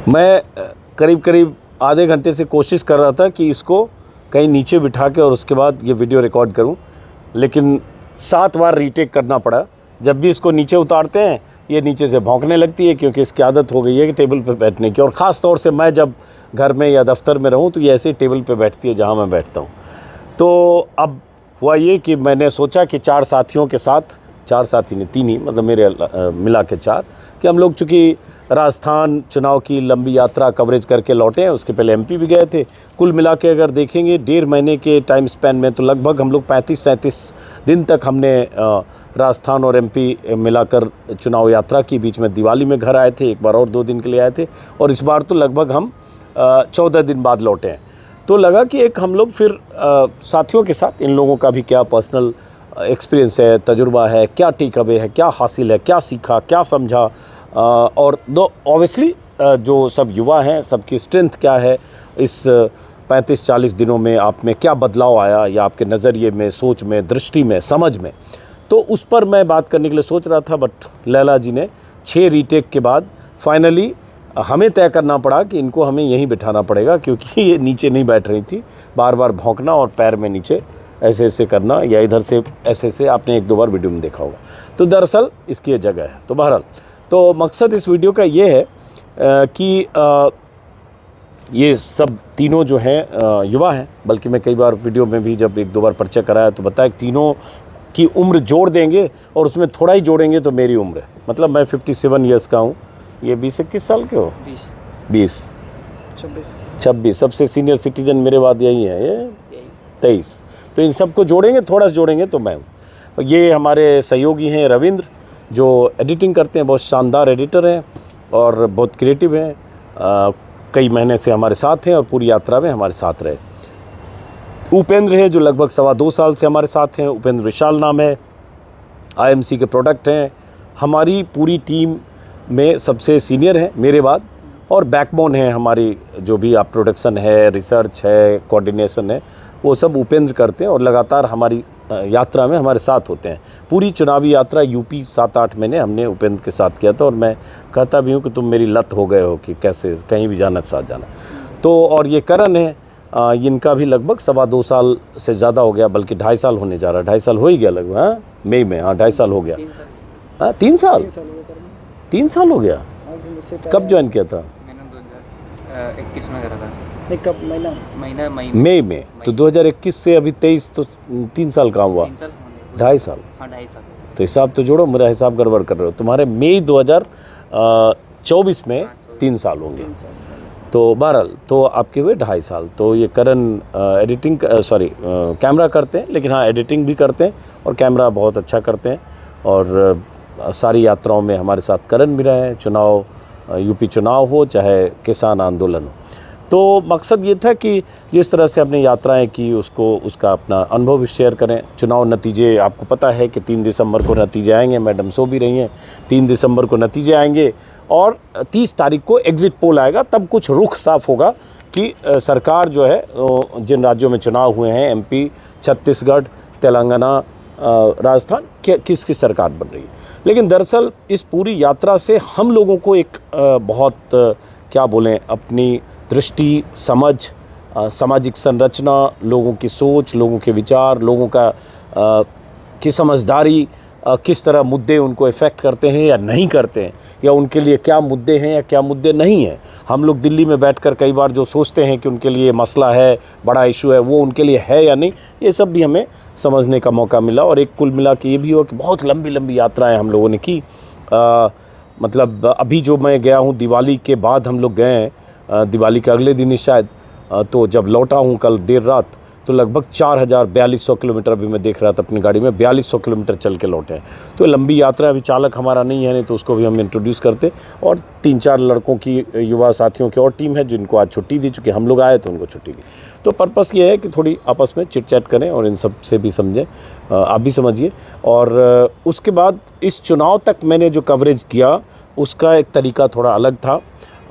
मैं करीब करीब आधे घंटे से कोशिश कर रहा था कि इसको कहीं नीचे बिठा के और उसके बाद ये वीडियो रिकॉर्ड करूं, लेकिन 7 बार रीटेक करना पड़ा। जब भी इसको नीचे उतारते हैं ये नीचे से भौंकने लगती है, क्योंकि इसकी आदत हो गई है कि टेबल पर बैठने की। और ख़ास तौर से मैं जब घर में या दफ्तर में रहूं तो ये ऐसे ही टेबल पे बैठती है जहां मैं बैठता हूं। तो अब हुआ ये कि मैंने सोचा कि 4 साथियों के साथ, 4 साथी नहीं 3 ही, मतलब मेरे मिला के 4, कि हम लोग चूँकि राजस्थान चुनाव की लंबी यात्रा कवरेज करके लौटे हैं, उसके पहले एमपी भी गए थे। कुल मिला के अगर देखेंगे 1.5 महीने के टाइम स्पैन में तो लगभग हम लोग 35-37 दिन तक हमने राजस्थान और एमपी मिलाकर चुनाव यात्रा की। बीच में दिवाली में घर आए थे, एक बार और 2 दिन के लिए आए थे, और इस बार तो लगभग हम 14 दिन बाद लौटे हैं। तो लगा कि एक हम लोग फिर साथियों के साथ, इन लोगों का भी क्या पर्सनल एक्सपीरियंस है, तजुर्बा है, क्या टेक अवे है, क्या हासिल है, क्या सीखा, क्या समझा, और दो ऑब्वियसली जो सब युवा हैं सबकी स्ट्रेंथ क्या है, इस 35-40 दिनों में आप में क्या बदलाव आया, या आपके नज़रिए में, सोच में, दृष्टि में, समझ में। तो उस पर मैं बात करने के लिए सोच रहा था, बट लैला जी ने 6 रीटेक के बाद फाइनली हमें तय करना पड़ा कि इनको हमें यहीं बिठाना पड़ेगा, क्योंकि ये नीचे नहीं बैठ रही थी। बार बार भौंकना और पैर में नीचे ऐसे ऐसे करना, या इधर से ऐसे ऐसे, आपने 1-2 बार वीडियो में देखा होगा। तो दरअसल इसकी ये जगह है। तो बहरहाल, तो मकसद इस वीडियो का ये है कि ये सब तीनों जो हैं युवा हैं, बल्कि मैं कई बार वीडियो में भी जब 1-2 बार परिचय कराया तो बताया तीनों की उम्र जोड़ देंगे और उसमें थोड़ा ही जोड़ेंगे तो मेरी उम्र है। मतलब मैं 57 ईयर्स का हूँ, ये 20-21 साल के हो, 26 सबसे सीनियर सिटीजन मेरे बाद यही है, ये 23। तो इन सबको जोड़ेंगे, थोड़ा सा जोड़ेंगे तो मैं हूँ। ये हमारे सहयोगी हैं रविंद्र, जो एडिटिंग करते हैं, बहुत शानदार एडिटर हैं और बहुत क्रिएटिव हैं। कई महीने से हमारे साथ हैं और पूरी यात्रा में हमारे साथ रहे। उपेंद्र है जो लगभग 2.25 साल से हमारे साथ हैं, उपेंद्र विशाल नाम है, आईएमसी के प्रोडक्ट हैं। हमारी पूरी टीम में सबसे सीनियर हैं मेरे बाद, और बैकबोन है हमारी, जो भी आप प्रोडक्शन है, रिसर्च है, कोऑर्डिनेशन है, वो सब उपेंद्र करते हैं और लगातार हमारी यात्रा में हमारे साथ होते हैं। पूरी चुनावी यात्रा यूपी 7-8 महीने हमने उपेंद्र के साथ किया था, और मैं कहता भी हूँ कि तुम मेरी लत हो गए हो कि कैसे कहीं भी जाना साथ जाना। तो और ये करण है, इनका भी लगभग 2.25 साल से ज़्यादा हो गया, बल्कि 2.5 साल होने जा रहा है, 2.5 साल हो ही गया लगभग। हाँ, मई में, हाँ 2.5 साल हो गया। 3 साल 3 साल हो गया। कब ज्वाइन किया था? मैंने 2021 में करा था। कब? मई में। तो 2021 से अभी 23, तो 3 साल काम हुआ, 2.5 साल। हाँ 2.5 साल। तो हिसाब तो जोड़ो, मेरा हिसाब गड़बड़ कर रहे हो। तुम्हारे मई 2024 में 3 साल होंगे। तो बहरहाल, तो आपके हुए 2.5 साल। तो ये करण एडिटिंग कैमरा करते हैं, लेकिन हाँ एडिटिंग भी करते हैं और कैमरा बहुत अच्छा करते हैं। और सारी यात्राओं में हमारे साथ करण भी रहे हैं, चुनाव, यूपी चुनाव हो चाहे किसान आंदोलन हो। तो मकसद ये था कि जिस तरह से अपनी यात्राएं की, उसका अपना अनुभव भी शेयर करें। चुनाव नतीजे आपको पता है कि 3 दिसंबर को नतीजे आएंगे, मैडम सो भी रही हैं, 3 दिसंबर को नतीजे आएंगे और 30 तारीख को एग्ज़िट पोल आएगा। तब कुछ रुख साफ होगा कि सरकार जो है, जिन राज्यों में चुनाव हुए हैं, एमपी, छत्तीसगढ़, तेलंगाना, राजस्थान, किसकी सरकार बन रही है। लेकिन दरअसल इस पूरी यात्रा से हम लोगों को एक बहुत क्या बोलें, अपनी दृष्टि, समझ, सामाजिक संरचना, लोगों की सोच, लोगों के विचार, लोगों का की समझदारी, किस तरह मुद्दे उनको इफ़ेक्ट करते हैं या नहीं करते हैं, या उनके लिए क्या मुद्दे हैं या क्या मुद्दे नहीं हैं। हम लोग दिल्ली में बैठकर कई बार जो सोचते हैं कि उनके लिए मसला है, बड़ा इशू है, वो उनके लिए है या नहीं, ये सब भी हमें समझने का मौका मिला। और एक कुल मिला के ये भी हो कि बहुत लंबी लंबी यात्राएं हम लोगों ने की। मतलब अभी जो मैं गया हूँ, दिवाली के बाद हम लोग गए हैं, दिवाली के अगले दिन ही शायद, तो जब लौटा हूँ कल देर रात, तो लगभग 4200 किलोमीटर अभी मैं देख रहा था अपनी गाड़ी में, 4200 किलोमीटर चल के लौटे हैं। तो लंबी यात्रा, अभी चालक हमारा नहीं है, नहीं तो उसको भी हम इंट्रोड्यूस करते। और 3-4 लड़कों की, युवा साथियों की और टीम है जिनको आज छुट्टी दी, चूँकि हम लोग आए तो उनको छुट्टी दी। तो पर्पस ये है कि थोड़ी आपस में चिट चैट करें और इन सब से भी समझें, आप भी समझिए। और उसके बाद इस चुनाव तक मैंने जो कवरेज किया उसका एक तरीका थोड़ा अलग था।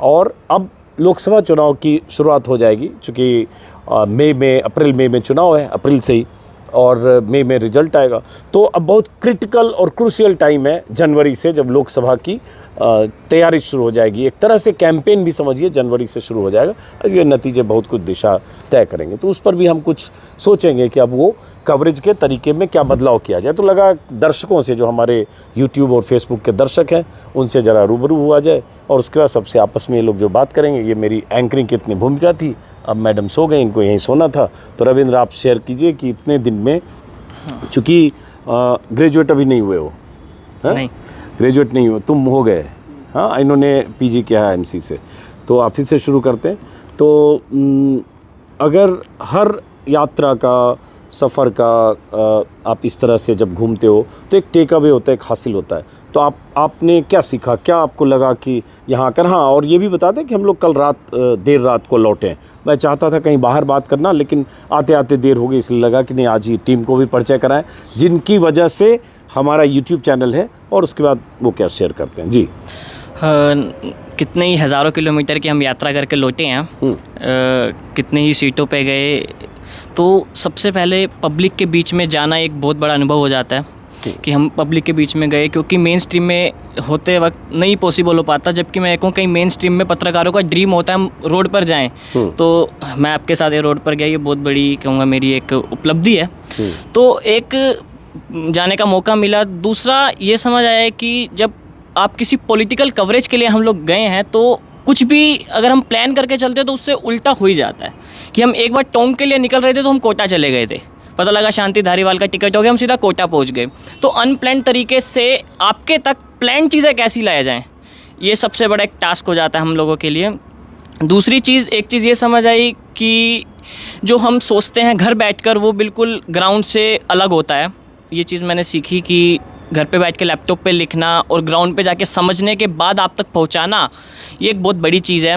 और अब लोकसभा चुनाव की शुरुआत हो जाएगी, चूँकि अप्रैल मई में चुनाव है, अप्रैल से ही। और मई में रिजल्ट आएगा। तो अब बहुत क्रिटिकल और क्रूशियल टाइम है जनवरी से, जब लोकसभा की तैयारी शुरू हो जाएगी। एक तरह से कैंपेन भी समझिए जनवरी से शुरू हो जाएगा। अब ये नतीजे बहुत कुछ दिशा तय करेंगे, तो उस पर भी हम कुछ सोचेंगे कि अब वो कवरेज के तरीके में क्या बदलाव किया जाए। तो लगा दर्शकों से, जो हमारे यूट्यूब और फेसबुक के दर्शक हैं, उनसे ज़रा रूबरू हुआ जाए और उसके बाद सबसे आपस में ये लोग जो बात करेंगे। ये मेरी एंकरिंग की इतनी भूमिका थी, अब मैडम सो गई, इनको यहीं सोना था। तो रविंद्र, आप शेयर कीजिए कि इतने दिन में, चूँकि ग्रेजुएट अभी नहीं हुए हो, नहीं, ग्रेजुएट नहीं हो, तुम हो गए, हाँ, इन्होंने पीजी किया है एमसी से, तो आप ही से शुरू करते हैं। तो अगर हर यात्रा का, सफ़र का आप इस तरह से जब घूमते हो तो एक टेक अवे होता है, एक हासिल होता है। तो आपने क्या सीखा, क्या आपको लगा कि यहाँ कर। हाँ, और ये भी बता दें कि हम लोग कल देर रात को लौटे हैं। मैं चाहता था कहीं बाहर बात करना, लेकिन आते आते देर हो गई, इसलिए लगा कि नहीं, आज ही टीम को भी परिचय कराएं, जिनकी वजह से हमारा यूट्यूब चैनल है, और उसके बाद वो क्या शेयर करते हैं। जी, कितने ही हज़ारों किलोमीटर की हम यात्रा करके लौटे हैं, कितने ही सीटों पे गए। तो सबसे पहले पब्लिक के बीच में जाना एक बहुत बड़ा अनुभव हो जाता है कि हम पब्लिक के बीच में गए, क्योंकि मेन स्ट्रीम में होते वक्त नहीं पॉसिबल हो पाता। जबकि मैं कहूँ, कहीं मेन स्ट्रीम में पत्रकारों का ड्रीम होता है हम रोड पर जाएं। तो मैं आपके साथ ये रोड पर गया, ये बहुत बड़ी कहूँगा मेरी एक उपलब्धि है। तो एक जाने का मौका मिला। दूसरा ये समझ आया कि जब आप किसी पॉलिटिकल कवरेज के लिए हम लोग गए हैं, तो कुछ भी अगर हम प्लान करके चलते तो उससे उल्टा हो ही जाता है। कि हम एक बार टोंक के लिए निकल रहे थे तो हम कोटा चले गए थे, पता लगा शांति धारीवाल का टिकट हो गया, हम सीधा कोटा पहुंच गए। तो अनप्लान तरीके से आपके तक प्लान चीज़ें कैसी लाया जाएं, ये सबसे बड़ा एक टास्क हो जाता है हम लोगों के लिए। दूसरी चीज़, एक चीज़ ये समझ आई कि जो हम सोचते हैं घर बैठकर, वो बिल्कुल ग्राउंड से अलग होता है। ये चीज़ मैंने सीखी कि घर पे बैठ के लैपटॉप पे लिखना और ग्राउंड पे जाके समझने के बाद आप तक पहुंचाना, ये एक बहुत बड़ी चीज़ है।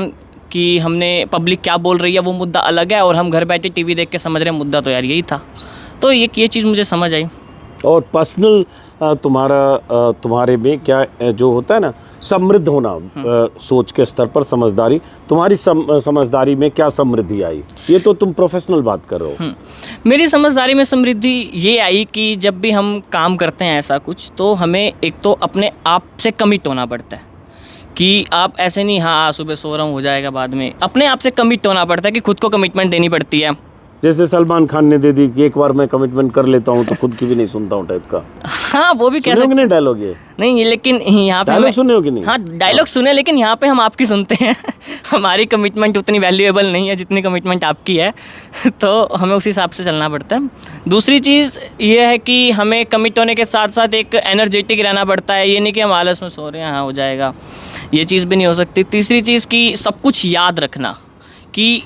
कि हमने पब्लिक क्या बोल रही है वो मुद्दा अलग है, और हम घर बैठे टीवी देख के समझ रहे हैं मुद्दा तो यार यही था। तो ये चीज़ मुझे समझ आई। और पर्सनल तुम्हारे में क्या जो होता है ना, समृद्ध होना, सोच के स्तर पर समझदारी, तुम्हारी समझदारी में क्या समृद्धि आई? ये तो तुम प्रोफेशनल बात कर रहे हो। मेरी समझदारी में समृद्धि ये आई कि जब भी हम काम करते हैं ऐसा कुछ, तो हमें एक तो अपने आप से कमिट होना पड़ता है। कि आप ऐसे नहीं, हाँ सुबह सो रहा हूँ हो जाएगा बाद में, अपने आप से कमिट होना पड़ता है कि खुद को कमिटमेंट देनी पड़ती है। जैसे सलमान खान ने दे दी कि एक बार मैं कमिटमेंट कर लेता हूँ तो खुद की भी नहीं सुनता हूँ टाइप का। हाँ, वो भी कैसे नहीं डायलॉग ये नहीं, लेकिन यहाँ पे डायलॉग सुने हो कि नहीं? हाँ, डायलॉग सुने, लेकिन यहाँ पे हम आपकी सुनते हैं। हमारी कमिटमेंट उतनी वैल्यूएबल नहीं है जितनी कमिटमेंट आपकी है। तो हमें उस हिसाब से चलना पड़ता है। दूसरी चीज़ ये है कि हमें कमिट होने के साथ साथ एक एनर्जेटिक रहना पड़ता है। ये नहीं कि हम आलस में सो रहे हैं, हाँ हो जाएगा, ये चीज़ भी नहीं हो सकती। तीसरी चीज़ कि सब कुछ याद रखना, कि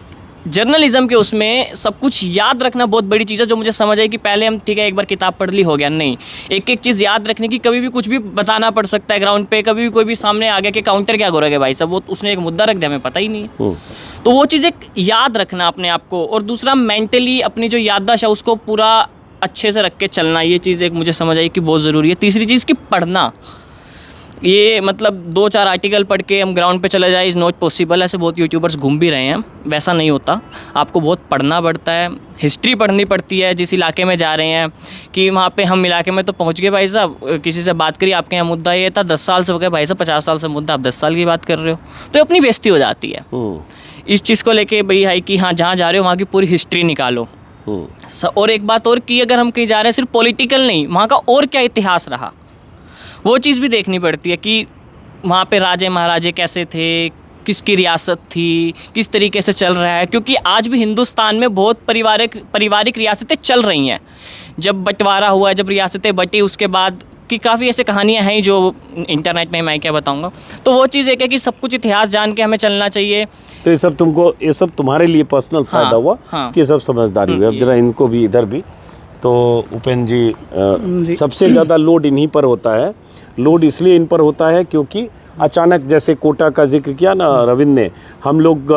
जर्नलिज्म के उसमें सब कुछ याद रखना बहुत बड़ी चीज़ है। जो मुझे समझ आई कि पहले हम ठीक है एक बार किताब पढ़ ली हो गया, नहीं, एक एक चीज़ याद रखने की। कभी भी कुछ भी बताना पड़ सकता है ग्राउंड पे, कभी भी कोई भी सामने आ गया कि काउंटर क्या करोगे भाई साहब, वो उसने एक मुद्दा रख दिया, हमें पता ही नहीं है। तो वो चीज़ एक याद रखना अपने आप को, और दूसरा मेंटली अपनी जो याददाश्त है उसको पूरा अच्छे से रख के चलना, ये चीज़ एक मुझे समझ आई कि बहुत ज़रूरी है। तीसरी चीज़ कि पढ़ना, ये मतलब 2-4 आर्टिकल पढ़ के हम ग्राउंड पे चले जाए इज़ नॉट पॉसिबल। ऐसे बहुत यूट्यूबर्स घूम भी रहे हैं, वैसा नहीं होता। आपको बहुत पढ़ना पड़ता है, हिस्ट्री पढ़नी पड़ती है जिस इलाके में जा रहे हैं, कि वहाँ पे हम इलाके में तो पहुँच गए भाई साहब, किसी से बात करिए आपके यहाँ मुद्दा ये था, 10 साल से हो गए भाई साहब, 50 साल से मुद्दा, आप 10 साल की बात कर रहे हो, तो अपनी बेइज्जती हो जाती है। इस चीज़ को लेके भाई है कि हाँ, जहाँ जा रहे हो वहाँ की पूरी हिस्ट्री निकालो। और एक बात और कि अगर हम कहीं जा रहे हैं सिर्फ पॉलिटिकल नहीं, वहाँ का और क्या इतिहास रहा, वो चीज़ भी देखनी पड़ती है कि वहाँ पे राजे महाराजे कैसे थे, किसकी रियासत थी, किस तरीके से चल रहा है। क्योंकि आज भी हिंदुस्तान में बहुत पारिवारिक रियासतें चल रही हैं। जब बंटवारा हुआ, जब रियासतें बटी, उसके बाद की काफ़ी ऐसे कहानियाँ हैं जो इंटरनेट में मैं क्या बताऊँगा। तो वो चीज़ एक है कि सब कुछ इतिहास जान के हमें चलना चाहिए। तो ये सब तुम्हारे लिए पर्सनल फ़ायदा हुआ कि ये सब समझदारी हुई। अब जरा इनको भी, इधर भी। तो उपेंद्र जी, सबसे ज़्यादा लोड इन्हीं पर होता है। लोड इसलिए इन पर होता है क्योंकि अचानक, जैसे कोटा का जिक्र किया ना रविंद्र ने, हम लोग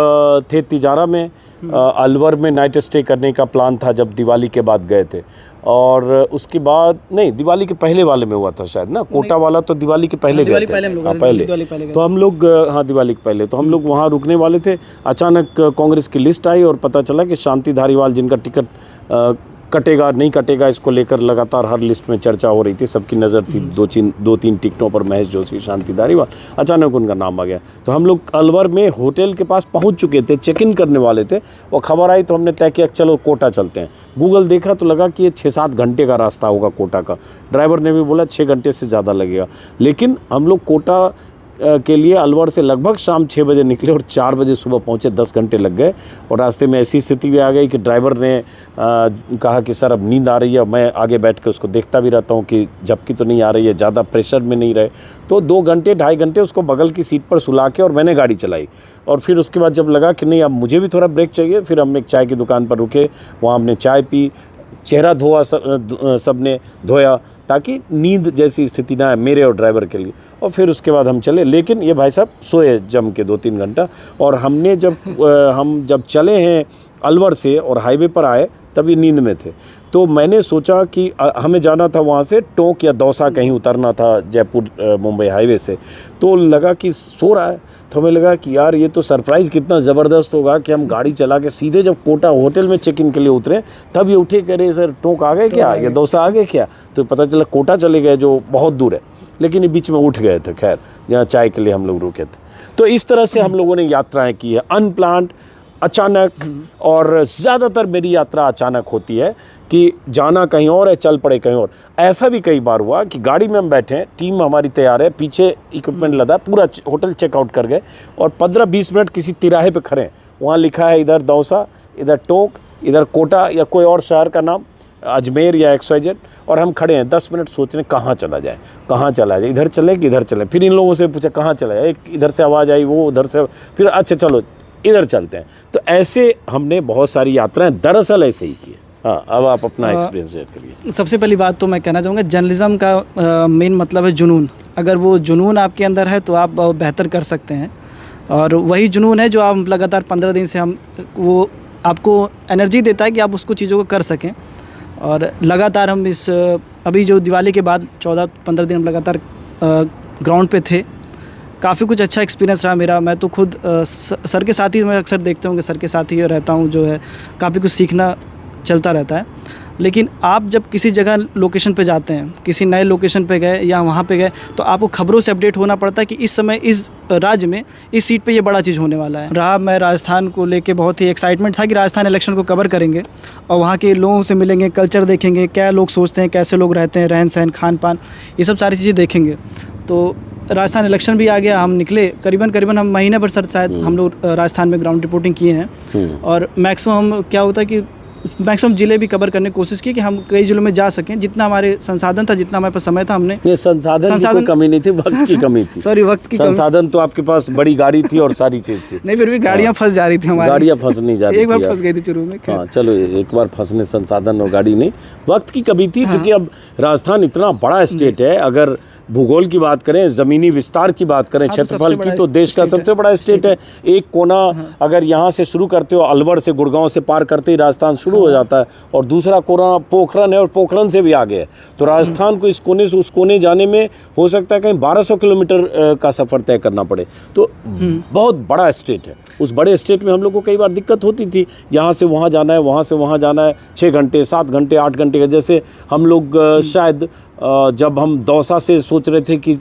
थे तिजारा में, अलवर में नाइट स्टे करने का प्लान था जब दिवाली के बाद गए थे। और उसके बाद नहीं, दिवाली के पहले वाले में हुआ था शायद ना, कोटा वाला तो दिवाली के पहले गए थे। पहले तो हम लोग, हाँ दिवाली के पहले तो हम लोग वहाँ रुकने वाले थे। अचानक कांग्रेस की लिस्ट आई और पता चला कि शांति धारीवाल, जिनका टिकट कटेगा नहीं कटेगा इसको लेकर लगातार हर लिस्ट में चर्चा हो रही थी, सबकी नज़र थी दो तीन टिकटों पर, महेश जोशी, शांति धारीवाल, अचानक उनका नाम आ गया। तो हम लोग अलवर में होटल के पास पहुंच चुके थे, चेक इन करने वाले थे, और खबर आई तो हमने तय किया चलो कोटा चलते हैं। गूगल देखा तो लगा कि ये 6-7 घंटे का रास्ता होगा कोटा का। ड्राइवर ने भी बोला 6 घंटे से ज़्यादा लगेगा, लेकिन हम लोग कोटा के लिए अलवर से लगभग शाम 6 बजे निकले और 4 बजे सुबह पहुँचे, 10 घंटे लग गए। और रास्ते में ऐसी स्थिति भी आ गई कि ड्राइवर ने कहा कि सर अब नींद आ रही है। मैं आगे बैठ के उसको देखता भी रहता हूँ कि झपकी तो नहीं आ रही है, ज़्यादा प्रेशर में नहीं रहे। तो 2 घंटे 2.5 घंटे उसको बगल की सीट पर सुला के और मैंने गाड़ी चलाई। और फिर उसके बाद जब लगा कि नहीं अब मुझे भी थोड़ा ब्रेक चाहिए, फिर हम एक चाय की दुकान पर रुके, वहाँ हमने चाय पी, चेहरा धोआ, सब ने धोया ताकि नींद जैसी स्थिति ना आए मेरे और ड्राइवर के लिए। और फिर उसके बाद हम चले, लेकिन ये भाई साहब सोए जम के 2-3 घंटा। और हमने हम जब चले हैं अलवर से और हाईवे पर आए तब ये नींद में थे। तो मैंने सोचा कि हमें जाना था वहाँ से टोंक या दौसा कहीं उतरना था जयपुर मुंबई हाईवे से। तो लगा कि सो रहा है, तो हमें लगा कि यार ये तो सरप्राइज़ कितना ज़बरदस्त होगा कि हम गाड़ी चला के सीधे जब कोटा होटल में चेक इन के लिए उतरे तब ये उठे कह रहे सर टोंक आ गए क्या या दौसा आ गए क्या। तो पता चला कोटा चले गए जो बहुत दूर है, लेकिन ये बीच में उठ गए थे, खैर जहाँ चाय के लिए हम लोग रुके थे। तो इस तरह से हम लोगों ने यात्राएँ की है, अनप्लान्ड, अचानक। और ज़्यादातर मेरी यात्रा अचानक होती है कि जाना कहीं और है, चल पड़े कहीं और। ऐसा भी कई बार हुआ कि गाड़ी में हम बैठे हैं, टीम हमारी तैयार है, पीछे इक्विपमेंट लदा, पूरा होटल चेकआउट कर गए और 15-20 मिनट किसी तिराहे पे खड़े हैं, वहाँ लिखा है इधर दौसा, इधर टोंक, इधर कोटा या कोई और शहर का नाम, अजमेर या XYZ, और हम खड़े हैं 10 मिनट सोच रहे कहाँ चला जाए, कहाँ चला जाए, इधर चले कि इधर चले। फिर इन लोगों से पूछा कहाँ चला जाए, एक इधर से आवाज़ आई, वो उधर से, फिर अच्छा चलो इधर चलते हैं। तो ऐसे हमने बहुत सारी यात्राएं दरअसल ऐसे ही की है। हाँ, अब आप अपना एक्सपीरियंस शेयर करिए। सबसे पहली बात तो मैं कहना चाहूँगा जर्नलिज़्म का मेन मतलब है जुनून। अगर वो जुनून आपके अंदर है तो आप बहुत बेहतर कर सकते हैं, और वही जुनून है जो आप लगातार 15 दिन से वो आपको एनर्जी देता है कि आप उसको चीज़ों को कर सकें। और लगातार हम इस अभी जो दिवाली के बाद 14-15 दिन हम लगातार ग्राउंड पे थे। काफ़ी कुछ अच्छा एक्सपीरियंस रहा मेरा। मैं तो खुद सर के साथ ही मैं अक्सर देखता हूँ कि सर के साथ ही रहता हूँ, जो है काफ़ी कुछ सीखना चलता रहता है। लेकिन आप जब किसी जगह लोकेशन पे जाते हैं, किसी नए लोकेशन पे गए या वहाँ पे गए, तो आपको खबरों से अपडेट होना पड़ता है कि इस समय इस राज्य में इस सीट पे ये बड़ा चीज़ होने वाला है। मैं राजस्थान को लेके बहुत ही एक्साइटमेंट था कि राजस्थान इलेक्शन को कवर करेंगे और वहाँ के लोगों से मिलेंगे, कल्चर देखेंगे, क्या लोग सोचते हैं, कैसे लोग रहते हैं, रहन सहन, खान पान, ये सब सारी चीज़ें देखेंगे। तो राजस्थान इलेक्शन भी आ गया, हम निकले करीबन हम महीने भर सर शायद हम लोग राजस्थान में ग्राउंड रिपोर्टिंग किए हैं। और मैक्सिमम क्या होता है कि मैक्सिमम ज़िले भी कवर करने की कोशिश की कि हम कई ज़िलों में जा सकें। जितना हमारे संसाधन था, जितना हमारे पास समय था, हमने ये संसाधन की कमी नहीं थी, वक्त की कमी थी। सॉरी, वक्त की संसाधन तो आपके पास बड़ी गाड़ी थी और सारी चीज़ थी। नहीं, फिर भी गाड़ियाँ फंस जा रही थी हमारी, गाड़ियाँ फंस नहीं जा रही थी, एक बार फंस गई थी शुरू में। हाँ चलो, एक बार फंसने संसाधन और गाड़ी नहीं, वक्त की कमी थी। क्योंकि अब राजस्थान इतना बड़ा स्टेट है, अगर भूगोल की बात करें, ज़मीनी विस्तार की बात करें, क्षेत्रफल की, तो देश का सबसे बड़ा स्टेट है। एक कोना अगर यहाँ से शुरू करते हो, अलवर से गुड़गांव से पार करते ही राजस्थान शुरू हो जाता है, और दूसरा कोना पोखरन है और पोखरन से भी आगे है। तो राजस्थान को इस कोने से उस कोने जाने में हो सकता है कहीं 1200 किलोमीटर का सफ़र तय करना पड़े। तो बहुत बड़ा स्टेट है। उस बड़े स्टेट में हम लोग को कई बार दिक्कत होती थी, यहाँ से वहाँ जाना है, वहाँ से वहाँ जाना है, 6 घंटे 7 घंटे 8 घंटे का। जैसे हम लोग शायद जब हम दौसा से सोच रहे थे कि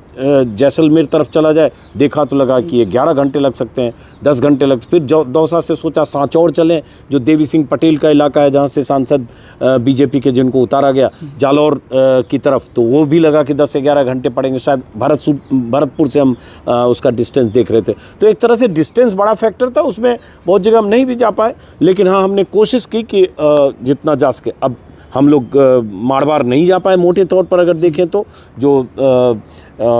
जैसलमेर तरफ चला जाए, देखा तो लगा कि ये 11 घंटे लग सकते हैं, 10 घंटे लग। फिर दौसा से सोचा सांचौर चलें, जो देवी सिंह पटेल का इलाका है, जहाँ से सांसद बीजेपी के जिनको उतारा गया जालौर की तरफ, तो वो भी लगा कि 10 से 11 घंटे पड़ेंगे। शायद भरतपुर से हम उसका डिस्टेंस देख रहे थे। तो एक तरह से डिस्टेंस बड़ा फैक्टर था उसमें, बहुत जगह हम नहीं भी जा पाए। लेकिन हाँ, हमने कोशिश की कि जितना जा सके। अब हम लोग मारवाड़ नहीं जा पाए मोटे तौर पर, अगर देखें तो जो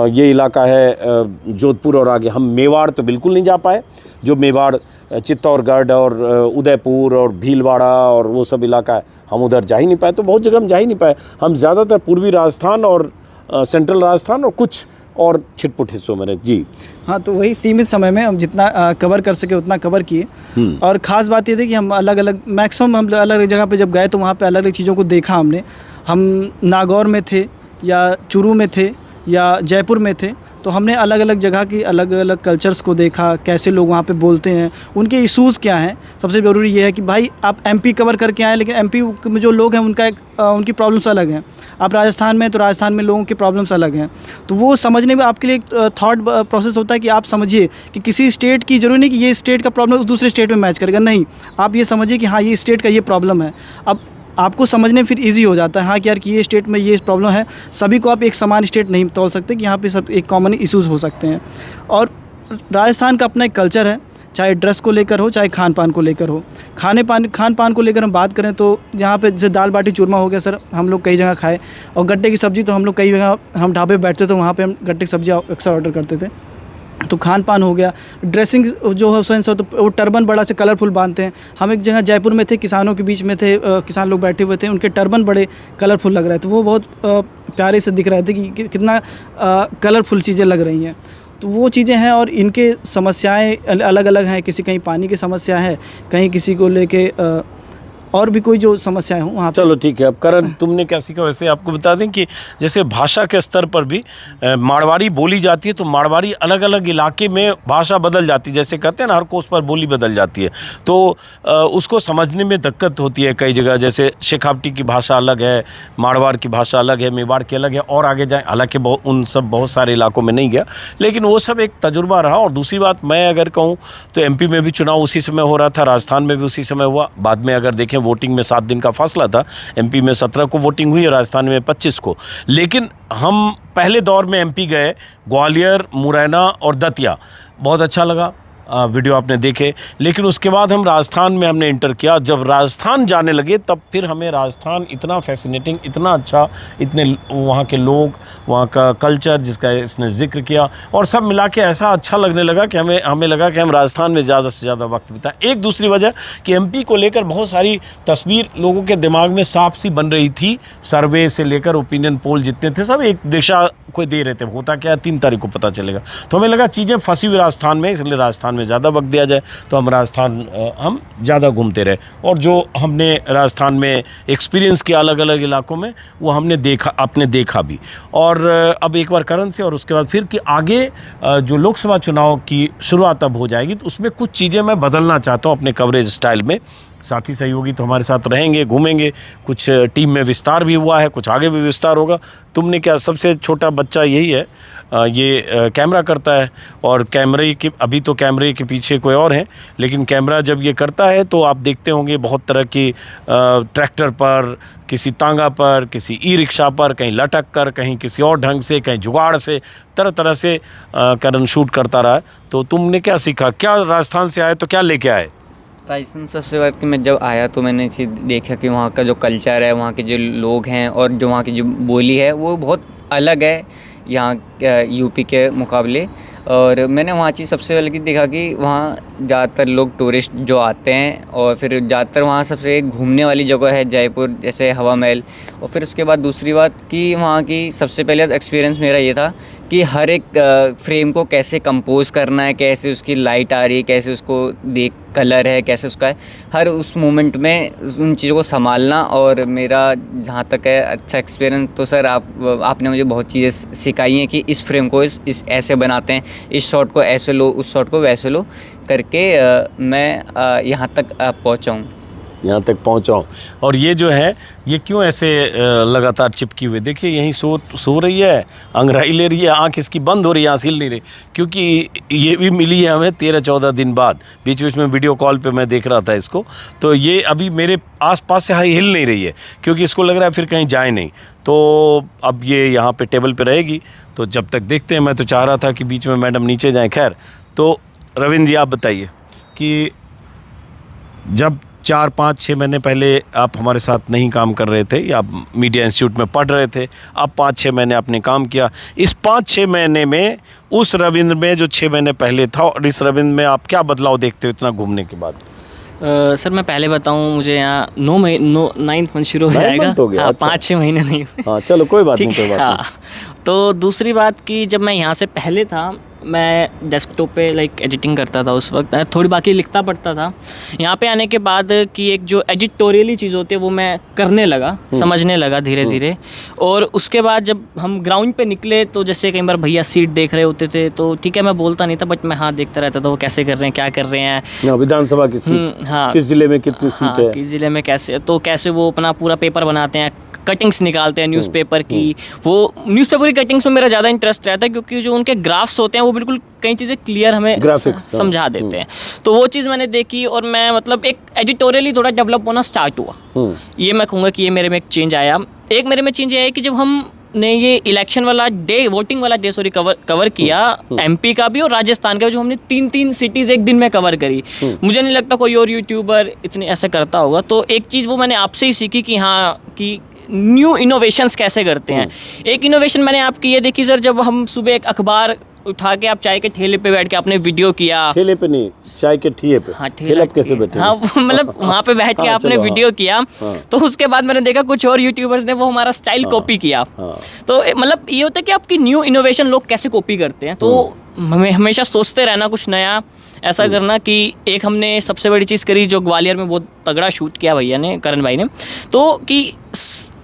ये इलाका है जोधपुर और आगे, हम मेवाड़ तो बिल्कुल नहीं जा पाए। जो मेवाड़, चित्तौड़गढ़ और उदयपुर और भीलवाड़ा और वो सब इलाका है, हम उधर जा ही नहीं पाए। तो बहुत जगह हम जा ही नहीं पाए। हम ज़्यादातर पूर्वी राजस्थान और सेंट्रल राजस्थान और कुछ और छिटपुट हिस्सों में रहे। जी हाँ, तो वही सीमित समय में हम जितना कवर कर सके उतना कवर किए। और ख़ास बात ये थी कि हम अलग अलग मैक्सिमम हम अलग अलग जगह पे जब गए तो वहाँ पे अलग अलग चीज़ों को देखा हमने। हम नागौर में थे या चूरू में थे या जयपुर में थे तो हमने अलग अलग जगह की अलग अलग कल्चर्स को देखा, कैसे लोग वहाँ पे बोलते हैं, उनके इशूज़ क्या हैं। सबसे ज़रूरी ये है कि भाई आप एमपी कवर करके आए, लेकिन एमपी में जो लोग हैं उनकी प्रॉब्लम्स अलग हैं। आप राजस्थान में तो राजस्थान में लोगों की प्रॉब्लम्स अलग हैं। तो वो समझने में आपके लिए एक थॉट प्रोसेस होता है कि आप समझिए कि किसी स्टेट की ज़रूरी नहीं कि ये स्टेट का प्रॉब्लम उस दूसरे स्टेट में मैच करेगा, नहीं, आप ये समझिए कि हाँ ये स्टेट का ये प्रॉब्लम है। अब आपको समझने फिर इजी हो जाता है हाँ कि यार कि ये स्टेट में ये प्रॉब्लम है। सभी को आप एक समान स्टेट नहीं तोल सकते कि यहाँ पे सब एक कॉमन इश्यूज़ हो सकते हैं। और राजस्थान का अपना एक कल्चर है, चाहे ड्रेस को लेकर हो, चाहे खान पान को लेकर हो। खान पान को लेकर हम बात करें तो यहाँ पे जैसे दाल बाटी चूरमा हो गया सर, हम लोग कई जगह खाए। और गट्टे की सब्ज़ी तो हम लोग कई जगह हम ढाबे पे बैठते तो वहाँ पे हम गट्टे की सब्ज़ी अक्सर ऑर्डर करते थे। तो खान पान हो गया। ड्रेसिंग जो है उसमें तो वो टर्बन बड़ा से कलरफुल बांधते हैं। हम एक जगह जयपुर में थे, किसानों के बीच में थे, किसान लोग बैठे हुए थे, उनके टर्बन बड़े कलरफुल लग रहे थे, वो बहुत प्यारे से दिख रहे थे कि कितना कलरफुल चीज़ें लग रही हैं। तो वो चीज़ें हैं और इनके समस्याएं अलग अलग हैं। किसी कहीं पानी की समस्या है, कहीं किसी को लेके और भी कोई जो समस्याएं हों वहाँ। चलो ठीक है। अब करण, तुमने क्या सीखा? वैसे आपको बता दें कि जैसे भाषा के स्तर पर भी मारवाड़ी बोली जाती है, तो मारवाड़ी अलग अलग इलाके में भाषा बदल जाती है। जैसे कहते हैं ना, हर कोस पर बोली बदल जाती है, तो उसको समझने में दिक्कत होती है कई जगह। जैसे शेखावटी की भाषा अलग है, मारवाड़ की भाषा अलग है, मेवाड़ की अलग है, और आगे जाएँ। हालाँकि उन सब बहुत सारे इलाकों में नहीं गया, लेकिन वो सब एक तजुर्बा रहा। और दूसरी बात मैं अगर कहूँ तो एमपी में भी चुनाव उसी समय हो रहा था, राजस्थान में भी उसी समय हुआ। बाद में अगर देखें वोटिंग में 7 दिन का फासला था। एमपी में 17 को वोटिंग हुई, राजस्थान में 25 को। लेकिन हम पहले दौर में एमपी गए, ग्वालियर, मुरैना और दतिया, बहुत अच्छा लगा। वीडियो आपने देखे। लेकिन उसके बाद हम राजस्थान में हमने इंटर किया। जब राजस्थान जाने लगे तब फिर हमें राजस्थान इतना फैसिनेटिंग, इतना अच्छा, इतने वहाँ के लोग, वहाँ का कल्चर जिसका इसने जिक्र किया, और सब मिला के ऐसा अच्छा लगने लगा कि हमें लगा कि हम राजस्थान में ज़्यादा से ज़्यादा वक्त बिताएं। एक दूसरी वजह कि एमपी को लेकर बहुत सारी तस्वीर लोगों के दिमाग में साफ सी बन रही थी। सर्वे से लेकर ओपिनियन पोल जितने थे सब एक दिशा को दे रहे थे। होता क्या है, 3 तारीख को पता चलेगा। तो हमें लगा चीज़ें फंसी हुई राजस्थान में, इसलिए राजस्थान में ज़्यादा वक्त दिया जाए। तो हम राजस्थान हम ज़्यादा घूमते रहे, और जो हमने राजस्थान में एक्सपीरियंस किया अलग अलग इलाकों में, वो हमने देखा भी। और अब एक बार करण से, और उसके बाद फिर कि आगे जो लोकसभा चुनाव की शुरुआत अब हो जाएगी, तो उसमें कुछ चीज़ें मैं बदलना चाहता हूँ अपने कवरेज स्टाइल में। साथी सहयोगी तो हमारे साथ रहेंगे, घूमेंगे। कुछ टीम में विस्तार भी हुआ है, कुछ आगे भी विस्तार होगा। तुमने क्या, सबसे छोटा बच्चा यही है, ये कैमरा करता है, और कैमरे के अभी तो कैमरे के पीछे कोई और है, लेकिन कैमरा जब ये करता है तो आप देखते होंगे बहुत तरह की ट्रैक्टर पर, किसी तांगा पर, किसी ई रिक्शा पर, कहीं लटक कर, कहीं किसी और ढंग से, कहीं जुगाड़ से, तरह तरह से करण शूट करता रहा है। तो तुमने क्या सीखा? क्या राजस्थान से आए तो क्या लेके आए? राजस्थान सबसे बात कि मैं जब आया तो मैंने चीज़ देखा कि वहाँ का जो कल्चर है, वहाँ के जो लोग हैं, और जो वहाँ की जो बोली है वो बहुत अलग है यहाँ यूपी के मुकाबले। और मैंने वहाँ चीज़ सबसे पहले की देखा कि वहाँ ज़्यादातर लोग टूरिस्ट जो आते हैं, और फिर ज़्यादातर वहाँ सबसे घूमने वाली जगह है जयपुर, जैसे हवा महल। और फिर उसके बाद दूसरी बात कि वहाँ की सबसे पहले एक्सपीरियंस मेरा ये था कि हर एक फ्रेम को कैसे कंपोज करना है, कैसे उसकी लाइट आ रही है, कैसे उसको देख कलर है, कैसे उसका है, हर उस मोमेंट में उन चीज़ों को संभालना। और मेरा जहाँ तक है अच्छा एक्सपीरियंस, तो सर आपने मुझे बहुत चीज़ें सिखाई हैं कि इस फ्रेम को इस ऐसे बनाते हैं, इस शॉट को ऐसे लो, उस शॉट को वैसे लो करके मैं यहाँ तक पहुँचा हूँ। यहाँ तक पहुँचा हूँ। और ये जो है, ये क्यों ऐसे लगातार चिपकी हुई? देखिए यहीं सो रही है, अंगड़ाई ले रही है, आँख इसकी बंद हो रही है, आँख हिल नहीं रही, क्योंकि ये भी मिली है हमें 13-14 दिन बाद। बीच बीच में वीडियो कॉल पे मैं देख रहा था इसको, तो ये अभी मेरे आसपास से हिल नहीं रही है, क्योंकि इसको लग रहा है फिर कहीं जाए नहीं। तो अब ये यहाँ पे टेबल पे रहेगी, तो जब तक देखते हैं। मैं तो चाह रहा था कि बीच में मैडम नीचे जाएँ। खैर, तो रविंद्र जी आप बताइए कि जब 4-5-6 महीने पहले आप हमारे साथ नहीं काम कर रहे थे, या मीडिया इंस्टीट्यूट में पढ़ रहे थे, अब 5-6 महीने आपने काम किया। इस 5-6 महीने में उस रविंद्र में जो 6 महीने पहले था, और इस रविंद्र में आप क्या बदलाव देखते हो इतना घूमने के बाद? सर मैं पहले बताऊं, मुझे यहाँ 9th मंथ शुरू हो जाएगा। हाँ, 5-6 महीने नहीं। हाँ चलो कोई बात नहीं, कोई बात नहीं। तो दूसरी बात कि जब मैं यहाँ से पहले था मैं डेस्कटॉप पे लाइक एडिटिंग करता था उस वक्त, थोड़ी बाकी लिखता पढ़ता था। यहाँ पे आने के बाद कि एक जो एडिटोरियली चीज़ होती है वो मैं करने लगा, समझने लगा धीरे धीरे। और उसके बाद जब हम ग्राउंड पे निकले तो जैसे कई बार भैया सीट देख रहे होते थे तो ठीक है मैं बोलता नहीं था, बट मैं हाँ देखता रहता था वो कैसे कर रहे हैं, क्या कर रहे हैं, विधानसभा की सीट, हाँ किस जिले में कितनी हाँ, सीट है, किस ज़िले में कैसे, तो कैसे वो अपना पूरा पेपर बनाते हैं, कटिंग्स निकालते हैं न्यूज़पेपर की। वो न्यूज़पेपर की कटिंग्स में मेरा ज़्यादा इंटरेस्ट रहता है क्योंकि जो उनके ग्राफ्स होते हैं वो बिल्कुल कई चीज़ें क्लियर हमें ग्राफिक्स समझा देते हैं। तो वो चीज़ मैंने देखी और मैं मतलब एक एडिटोरियली थोड़ा डेवलप होना स्टार्ट हुआ। ये मैं कहूँगा कि ये मेरे में एक चेंज आया। एक मेरे में चेंज आया है कि जब हमने ये इलेक्शन वाला डे, वोटिंग वाला डे सॉरी कवर किया, एमपी का भी और राजस्थान का, जो हमने 3 सिटीज़ एक दिन में कवर करी। मुझे नहीं लगता कोई और यूट्यूबर इतने ऐसे करता होगा। तो एक चीज़ वो मैंने आपसे ही सीखी कि हाँ कि न्यू इनोवेशंस कैसे करते हैं। एक इनोवेशन मैंने आपकी ये देखी सर, जब हम सुबह एक अखबार उठा के आप चाय के ठेले पे बैठ के आपने वीडियो किया, ठेले पे नहीं, चाय के ठिए पे, हाँ ठेला पे कैसे बैठे, हाँ मतलब वहाँ पे बैठ के हाँ, आपने चलो, वीडियो किया। तो उसके बाद मैंने देखा कुछ और यूट्यूबर्स ने वो हमारा स्टाइल कॉपी किया। तो मतलब ये होता है कि आपकी न्यू इनोवेशन लोग कैसे कॉपी करते हैं। तो हमें हमेशा सोचते रहना कुछ नया ऐसा करना। कि एक हमने सबसे बड़ी चीज़ करी जो ग्वालियर में बहुत तगड़ा शूट किया भैया ने, करण भाई ने, तो कि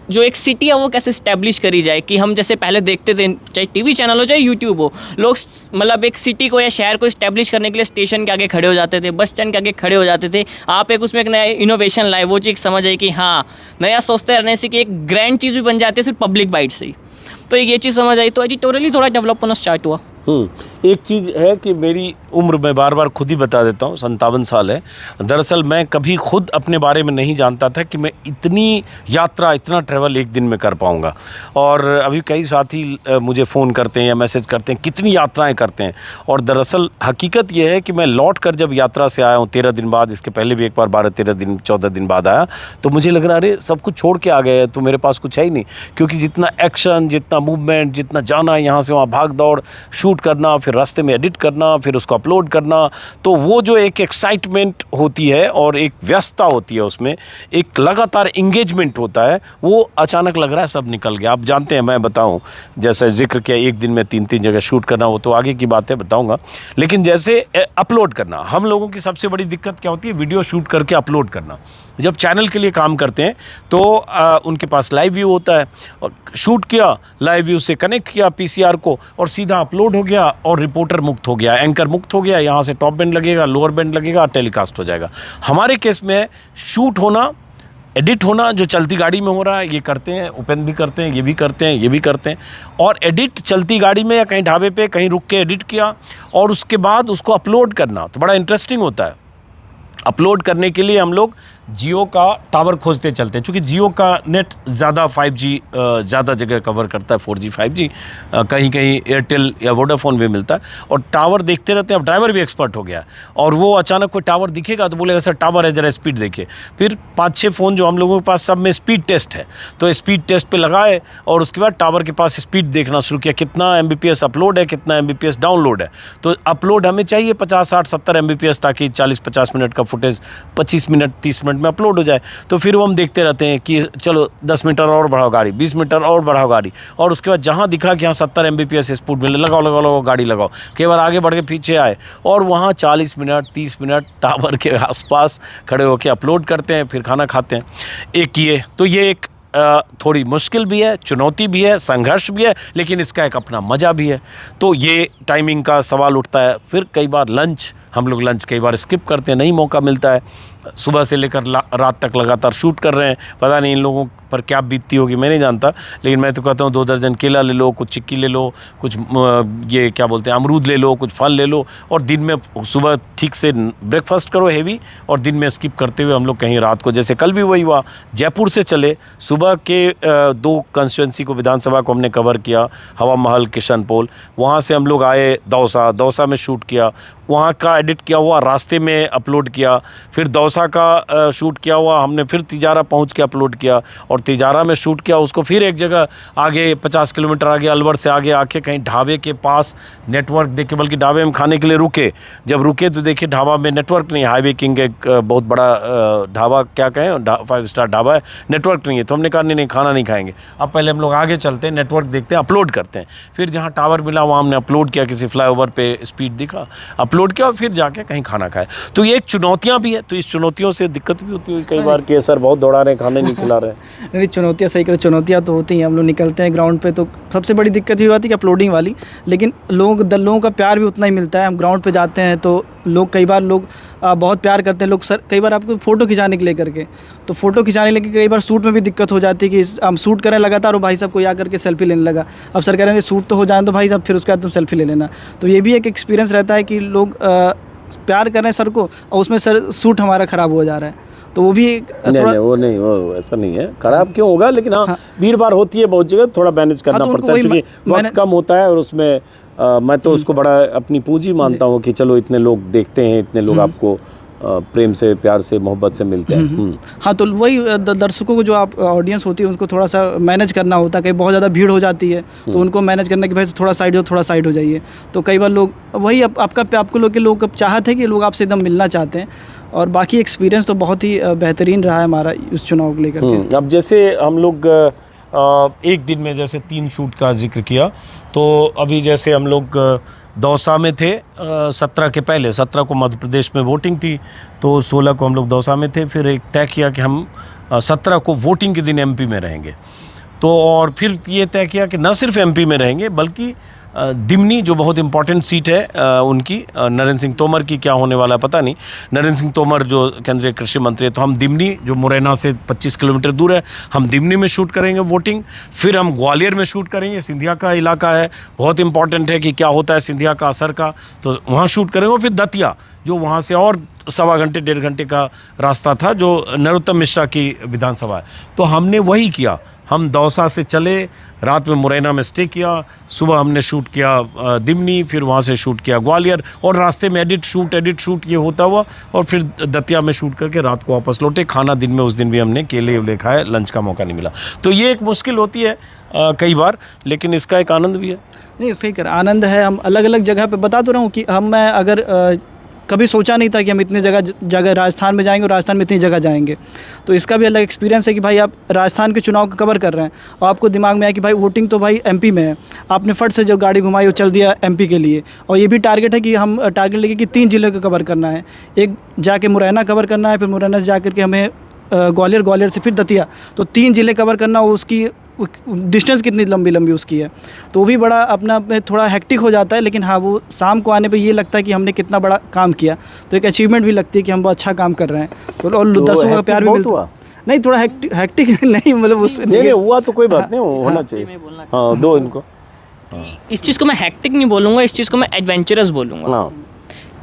जो एक सिटी है वो कैसे स्टैब्लिश करी जाए। कि हम जैसे पहले देखते थे, चाहे टीवी चैनल हो चाहे यूट्यूब हो, लोग मतलब एक सिटी को या शहर को स्टैब्लिश करने के लिए स्टेशन के आगे खड़े हो जाते थे, बस स्टैंड के आगे खड़े हो जाते थे। आप एक उसमें एक नया इनोवेशन लाए, वो चीज़ समझ आई कि हाँ नया सोचते रहने से कि एक ग्रैंड चीज़ भी बन जाती है सिर्फ पब्लिक बाइट से ही। तो ये चीज़ समझ आई, तो एडिटोरियली थोड़ा डेवलप होना स्टार्ट हुआ। एक चीज़ है कि मेरी उम्र मैं बार बार खुद ही बता देता हूँ, 57 साल है। दरअसल मैं कभी खुद अपने बारे में नहीं जानता था कि मैं इतनी यात्रा, इतना ट्रैवल एक दिन में कर पाऊँगा। और अभी कई साथी मुझे फ़ोन करते हैं या मैसेज करते हैं कितनी यात्राएं करते हैं। और दरअसल हकीकत यह है कि मैं लौट कर जब यात्रा से आया हूँ 13 दिन बाद, इसके पहले भी एक बार 12-13 दिन 14 दिन बाद आया, तो मुझे लग रहा अरे सब कुछ छोड़ के आ गए तो मेरे पास कुछ है ही नहीं। क्योंकि जितना एक्शन, जितना मूवमेंट, जितना जाना यहाँ से वहाँ, भाग दौड़, शूट करना, फिर रास्ते में एडिट करना, फिर उसको अपलोड करना, तो वो जो एक एक्साइटमेंट होती है और एक व्यस्तता होती है, उसमें एक लगातार इंगेजमेंट होता है, वो अचानक लग रहा है सब निकल गया। आप जानते हैं, मैं बताऊं, जैसे जिक्र किया एक दिन में 3-3 जगह शूट करना, वो तो आगे की बात है, बताऊंगा। लेकिन जैसे अपलोड करना, हम लोगों की सबसे बड़ी दिक्कत क्या होती है, वीडियो शूट करके अपलोड करना। जब चैनल के लिए काम करते हैं तो उनके पास लाइव व्यू होता है, और शूट किया, लाइव व्यू से कनेक्ट किया पीसीआर को, और सीधा अपलोड हो गया, और रिपोर्टर मुक्त हो गया, एंकर मुक्त हो गया, यहाँ से टॉप बैंड लगेगा, लोअर बैंड लगेगा, टेलीकास्ट हो जाएगा। हमारे केस में शूट होना, एडिट होना, जो चलती गाड़ी में हो रहा है, ये करते हैं, उपेंद्र भी करते हैं, ये भी करते हैं, ये भी करते हैं। और एडिट चलती गाड़ी में या कहीं ढाबे पे कहीं रुक के एडिट किया, और उसके बाद उसको अपलोड करना तो बड़ा इंटरेस्टिंग होता है। अपलोड करने के लिए हम लोग जियो का टावर खोजते चलते हैं, क्योंकि जियो का नेट ज़्यादा 5G ज़्यादा जगह कवर करता है, 4G 5G, कहीं कहीं एयरटेल या वोडाफोन भी मिलता है, और टावर देखते रहते हैं। अब ड्राइवर भी एक्सपर्ट हो गया है, और वो अचानक कोई टावर दिखेगा तो बोलेगा सर टावर है, ज़रा स्पीड देखिए। फिर 5-6 फ़ोन जो हम लोगों के पास, सब में स्पीड टेस्ट है, तो स्पीड टेस्ट पे लगाए, और उसके बाद टावर के पास स्पीड देखना शुरू किया, कितना Mbps अपलोड है, कितना Mbps डाउनलोड है। तो अपलोड हमें चाहिए 50, 60, 70 Mbps, ताकि 40-50 मिनट का फुटेज 25 मिनट 30 मिनट में अपलोड हो जाए। तो फिर वो हम देखते रहते हैं कि चलो 10 मीटर और बढ़ाओ गाड़ी, 20 मीटर और बढ़ाओ गाड़ी, और उसके बाद जहाँ दिखा कि हाँ 70 Mbps स्पीड मिले, लगाओ गाड़ी लगाओ, कई बार आगे बढ़ के पीछे आए, और वहाँ 40 मिनट 30 मिनट टावर के आसपास खड़े होकर अपलोड करते हैं, फिर खाना खाते हैं। एक ये तो ये एक थोड़ी मुश्किल भी है, चुनौती भी है, संघर्ष भी है, लेकिन इसका एक अपना मज़ा भी है। तो ये टाइमिंग का सवाल उठता है। फिर कई बार लंच, हम लोग लंच कई बार स्किप करते हैं, नहीं मौका मिलता है। सुबह से लेकर रात तक लगातार शूट कर रहे हैं, पता नहीं इन लोगों पर क्या बीतती होगी, मैं नहीं जानता। लेकिन मैं तो कहता हूँ 2 दर्जन केला ले लो, कुछ चिक्की ले लो, कुछ ये क्या बोलते हैं अमरूद ले लो, कुछ फल ले लो, और दिन में सुबह ठीक से ब्रेकफास्ट करो हेवी, और दिन में स्किप करते हुए हम लोग कहीं रात को, जैसे कल भी वही हुआ, जयपुर से चले, सुबह के 2 कंस्टिट्यूंसी को, विधानसभा को हमने कवर किया, हवा महल, किशनपोल, वहाँ से हम लोग आए दौसा में शूट किया, वहाँ का एडिट किया हुआ रास्ते में अपलोड किया, फिर दौसा का शूट किया हुआ हमने फिर तिजारा पहुँच के अपलोड किया, और तिजारा में शूट किया, उसको फिर एक जगह आगे 50 किलोमीटर आगे अलवर से आगे आके कहीं ढाबे के पास नेटवर्क देखे, बल्कि ढाबे में खाने के लिए रुके। जब रुके तो देखिए ढाबा में नेटवर्क नहीं, हाईवे किंग एक बहुत बड़ा ढाबा, क्या कहें 5 स्टार ढाबा है, नेटवर्क नहीं है। तो हमने कहा नहीं खाना नहीं खाएंगे, अब पहले हम लोग आगे चलते हैं, नेटवर्क देखते हैं, अपलोड करते हैं। फिर जहाँ टावर मिला वहाँ हमने अपलोड किया, किसी फ्लाईओवर पे स्पीड दिखा, अपलोड किया और फिर जाके कहीं खाना खाए। तो ये एक चुनौतियाँ भी है, तो इस चुनौतियों से दिक्कत भी होती है कई बार कि सर बहुत दौड़ा रहे हैं, खाने नहीं खिला रहे हैं। नहीं, चुनौतियाँ सही करो, चुनौतियाँ तो होती हैं। हम लोग निकलते हैं ग्राउंड पे तो सबसे बड़ी दिक्कत ये होती है कि अपलोडिंग वाली, लेकिन लोगों का प्यार भी उतना ही मिलता है। हम ग्राउंड पे जाते हैं तो कई बार लोग बहुत प्यार करते हैं लोग। सर कई बार आपको फ़ोटो खिंचाने के लिए करके, तो फ़ोटो खिंचाने लेके कई बार शूट में भी दिक्कत हो जाती है कि हम शूट करें लगातार और भाई साहब कोई आकर के सेल्फी लेने लगा। अब सर कह रहे हैं शूट तो हो जाए तो भाई साहब फिर उसके बाद तुम सेल्फी ले लेना। तो ये भी एक एक्सपीरियंस रहता है कि लोग प्यार कर रहे हैं सर को और उसमें सर शूट हमारा ख़राब हो जा रहा है। तो वो भी थोड़ा नहीं, वो ऐसा नहीं है, खराब क्यों होगा, लेकिन हाँ भीड़ भाड़ होती है बहुत जगह, थोड़ा मैनेज करना पड़ता है क्योंकि वक्त कम होता है। और उसमें मैं तो उसको बड़ा अपनी पूंजी मानता हूँ कि चलो इतने लोग देखते हैं, इतने लोग आपको प्रेम से, प्यार से, मोहब्बत से मिलते हैं। हाँ, तो वही दर्शकों को जो आप ऑडियंस होती है उसको थोड़ा सा मैनेज करना होता है। कहीं बहुत ज़्यादा भीड़ हो जाती है तो उनको मैनेज करने के भाई थोड़ा साइड हो जाइए। तो कई बार लोग वही आपको लोग चाहते हैं कि लोग आपसे एकदम मिलना चाहते हैं। और बाकी एक्सपीरियंस तो बहुत ही बेहतरीन रहा है हमारा इस चुनाव को लेकर के। अब जैसे हम लोग एक दिन में जैसे 3 शूट का जिक्र किया, तो अभी जैसे हम लोग दौसा में थे 17 के पहले, 17 को मध्य प्रदेश में वोटिंग थी, तो 16 को हम लोग दौसा में थे। फिर एक तय किया कि हम 17 को वोटिंग के दिन एमपी में रहेंगे। तो और फिर ये तय किया कि न सिर्फ एमपी में रहेंगे बल्कि दिमनी जो बहुत इंपॉर्टेंट सीट है उनकी, नरेंद्र सिंह तोमर की क्या होने वाला है पता नहीं। नरेंद्र सिंह तोमर जो केंद्रीय कृषि मंत्री है, तो हम दिमनी जो मुरैना से 25 किलोमीटर दूर है, हम दिमनी में शूट करेंगे वोटिंग। फिर हम ग्वालियर में शूट करेंगे, सिंधिया का इलाका है, बहुत इंपॉर्टेंट है कि क्या होता है सिंधिया का असर का, तो वहाँ शूट करेंगे। और फिर दतिया जो वहाँ से और 1.25 घंटे 1.5 घंटे का रास्ता था, जो नरोत्तम मिश्रा की विधानसभा है, तो हमने वही किया। हम दौसा से चले, रात में मुरैना में स्टे किया, सुबह हमने शूट किया दिमनी, फिर वहाँ से शूट किया ग्वालियर, और रास्ते में एडिट शूट ये होता हुआ, और फिर दतिया में शूट करके रात को वापस लौटे। खाना दिन में उस दिन भी हमने केले वेले खाए, लंच का मौका नहीं मिला। तो ये एक मुश्किल होती है कई बार, लेकिन इसका एक आनंद भी है। नहीं, सही कर आनंद है। हम अलग अलग जगह पे बता तो रहा हूँ कि मैं अगर कभी सोचा नहीं था कि हम इतने जगह राजस्थान में जाएंगे और राजस्थान में इतनी जगह जाएंगे। तो इसका भी अलग एक्सपीरियंस है कि भाई आप राजस्थान के चुनाव को कवर कर रहे हैं और आपको दिमाग में आया कि भाई वोटिंग तो भाई एमपी में है, आपने फट से जो गाड़ी घुमाई वो चल दिया एमपी के लिए। और ये भी टारगेट है कि हम टारगेट लेके कि 3 जिले को कवर करना है। एक जाके मुरैना कवर करना है, फिर मुरैना से जाकर के हमें ग्वालियर से फिर दतिया, तो 3 जिले कवर करना। उसकी डिस्टेंस कितनी लंबी उसकी है, तो वो भी बड़ा अपना में थोड़ा हेक्टिक हो जाता है। लेकिन हाँ, वो शाम को आने पे ये लगता है कि हमने कितना बड़ा काम किया, तो एक अचीवमेंट भी लगती है कि हम बहुत अच्छा काम कर रहे हैं। तो और दर्शकों का प्यार भी मिलता है। नहीं, थोड़ा हेक्टिक नहीं, मतलब उससे नहीं हुआ तो कोई बात नहीं, होना चाहिए। हाँ, दो इनको। इस चीज़ को मैं हेक्टिक नहीं बोलूँगा, इस चीज़ को मैं एडवेंचरस बोलूँगा।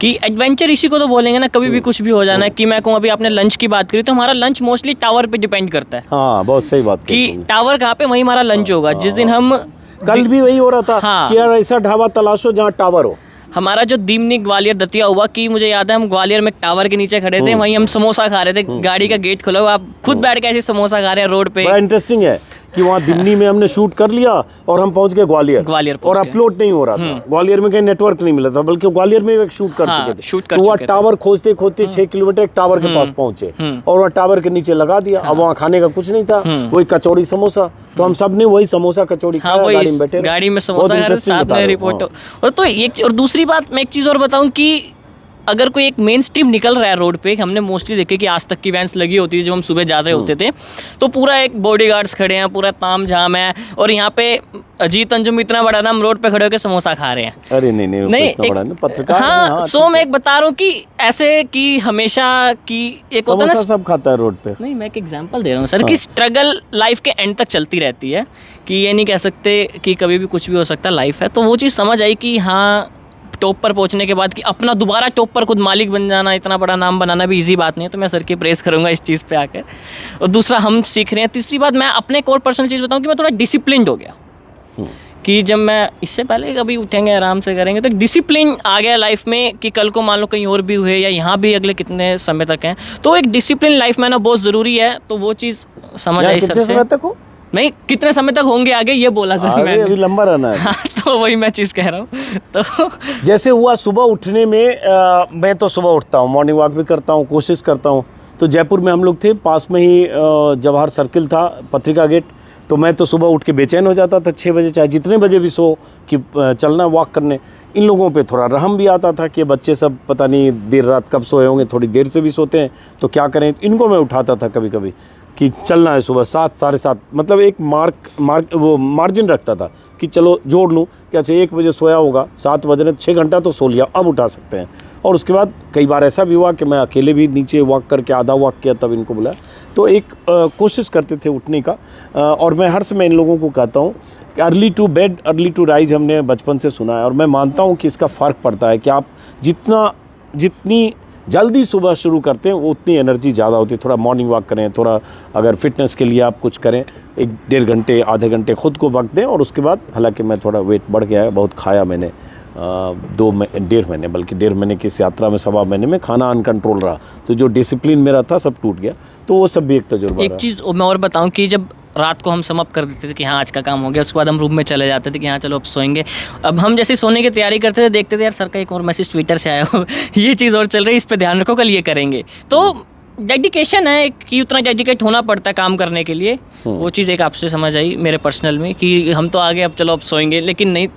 कि एडवेंचर इसी को तो बोलेंगे ना, कभी भी कुछ भी हो जाना है। कि मैं कहूँ अभी आपने लंच की बात करी, तो हमारा लंच मोस्टली टावर पे डिपेंड करता है। हाँ, बहुत सही बात कि टावर कहाँ पे, वहीं हमारा लंच होगा। जिस दिन हम कल भी वही हो रहा था। हाँ, कि यार ऐसा ढाबा तलाशो जहाँ टावर हो। हमारा जो दिमनी ग्वालियर दतिया हुआ कि मुझे याद है हम ग्वालियर में टावर के नीचे खड़े थे, वहीं हम समोसा खा रहे थे, गाड़ी का गेट खुला हुआ, आप खुद बैठ के ऐसे समोसा खा रहे हैं रोड पे। बड़ा इंटरेस्टिंग है कि वहाँ दिमनी में हमने शूट कर लिया और हम पहुंच गए ग्वालियर और अपलोड नहीं हो रहा था। ग्वालियर में कहीं नेटवर्क नहीं मिला था, बल्कि ग्वालियर में एक शूट कर चुके थे। तो वह टावर खोजते 6 किलोमीटर एक टावर के पास पहुंचे और वह टावर के नीचे लगा दिया। अब वहाँ खाने का कुछ नहीं था, वही कचौड़ी समोसा। तो हम सब ने वही समोसा कचौड़ी खाया, गाड़ी में बैठे, गाड़ी में समोसा खा रहे, साथ में रिपोर्ट। और तो एक और दूसरी बात मैं एक चीज़ और बताऊँ कि अगर कोई एक मेन स्ट्रीम निकल रहा है रोड पे, हमने मोस्टली देखे कि आज तक की वैन्स लगी होती है जब हम सुबह जा रहे होते थे, तो पूरा एक बॉडीगार्ड्स खड़े हैं, पूरा ताम झाम है। और यहाँ पे अजीत अंजुम इतना बड़ा ना, हम रोड पे खड़े होकर समोसा खा रहे हैं। अरे नहीं पत्रकार। हाँ, सो मैं एक बता रहा हूँ कि ऐसे कि हमेशा की एक होता है ना, सब खाता है रोड पे। नहीं, मैं एक एग्जांपल दे रहा हूँ सर कि स्ट्रगल लाइफ के एंड तक चलती रहती है। कि ये नहीं कह सकते कि कभी भी कुछ भी हो सकता है, लाइफ है। तो वो चीज़ समझ आई कि हाँ, टॉप पर पहुंचने के बाद कि अपना दोबारा टॉप पर खुद मालिक बन जाना, इतना बड़ा नाम बनाना भी इजी बात नहीं है। तो मैं सर की प्रेस करूंगा इस चीज़ पे आकर। और दूसरा हम सीख रहे हैं। तीसरी बात मैं अपने कोर पर्सनल चीज़ बताऊं कि मैं थोड़ा डिसिप्लिन्ड हो गया। कि जब मैं इससे पहले कभी उठेंगे आराम से करेंगे, तो एक डिसिप्लिन आ गया लाइफ में कि कल को मान लो कहीं और भी हुए या यहाँ भी अगले कितने समय तक हैं, तो एक डिसिप्लिन लाइफ में ना बहुत ज़रूरी है। तो वो चीज़ समझ यहाँ आई कितने सबसे। समय तक हो? नहीं, कितने समय तक होंगे आगे ये बोला सर आगे मैंने। अभी लंबा रहना है। हाँ, तो वही मैं चीज़ कह रहा हूँ। तो जैसे हुआ सुबह उठने में, मैं तो सुबह उठता हूँ, मॉर्निंग वॉक भी करता हूँ, कोशिश करता हूँ। तो जयपुर में हम लोग थे, पास में ही जवाहर सर्किल था, पत्रिका गेट। तो मैं तो सुबह उठ के बेचैन हो जाता था 6 बजे, चाहे जितने बजे भी सो कि चलना वॉक करने। इन लोगों पे थोड़ा रहम भी आता था कि बच्चे सब पता नहीं देर रात कब सोए होंगे, थोड़ी देर से भी सोते हैं, तो क्या करें। तो इनको मैं उठाता था कभी कभी कि चलना है सुबह 7 साढ़े 7, मतलब एक वो मार्जिन रखता था कि चलो जोड़ लूँ कि अच्छा 1 बजे सोया होगा, 7 बज रहे, 6 घंटा तो सो लिया, अब उठा सकते हैं। और उसके बाद कई बार ऐसा भी हुआ कि मैं अकेले भी नीचे वॉक करके आधा वॉक किया, तब इनको बुलाया। तो एक कोशिश करते थे उठने का। और मैं हर समय इन लोगों को कहता हूँ कि early to bed early to rise हमने बचपन से सुना है, और मैं मानता हूँ कि इसका फ़र्क पड़ता है कि आप जितनी जल्दी सुबह शुरू करते हैं उतनी एनर्जी ज़्यादा होती है। थोड़ा मॉर्निंग वॉक करें, थोड़ा अगर फिटनेस के लिए आप कुछ करें, 1-1.5 घंटे आधे घंटे खुद को वक्त दें। और उसके बाद, हालांकि मैं थोड़ा वेट बढ़ गया है, बहुत खाया मैंने, 1.5 महीने, बल्कि 1.5 महीने की इस यात्रा में 1.25 महीने में खाना अनकंट्रोल रहा, तो जो डिसिप्लिन मेरा था सब टूट गया। तो वो सब भी एक तजुर्बा एक रहा। चीज़ मैं और बताऊं कि जब रात को हम सम अप कर देते थे कि हाँ आज का काम हो गया, उसके बाद हम रूम में चले जाते थे कि हाँ चलो अब सोएंगे। अब हम जैसे सोने की तैयारी करते थे, देखते थे यार सर का एक और मैसेज ट्विटर से आया हो, ये चीज़ और चल रही है, इस पर ध्यान रखो, कल ये करेंगे। तो डेडिकेशन है कि उतना डेडिकेट होना पड़ता है काम करने के लिए। वो चीज़ एक आपसे समझ आई मेरे पर्सनल में कि हम तो आगे अब चलो अब सोएंगे, लेकिन नहीं,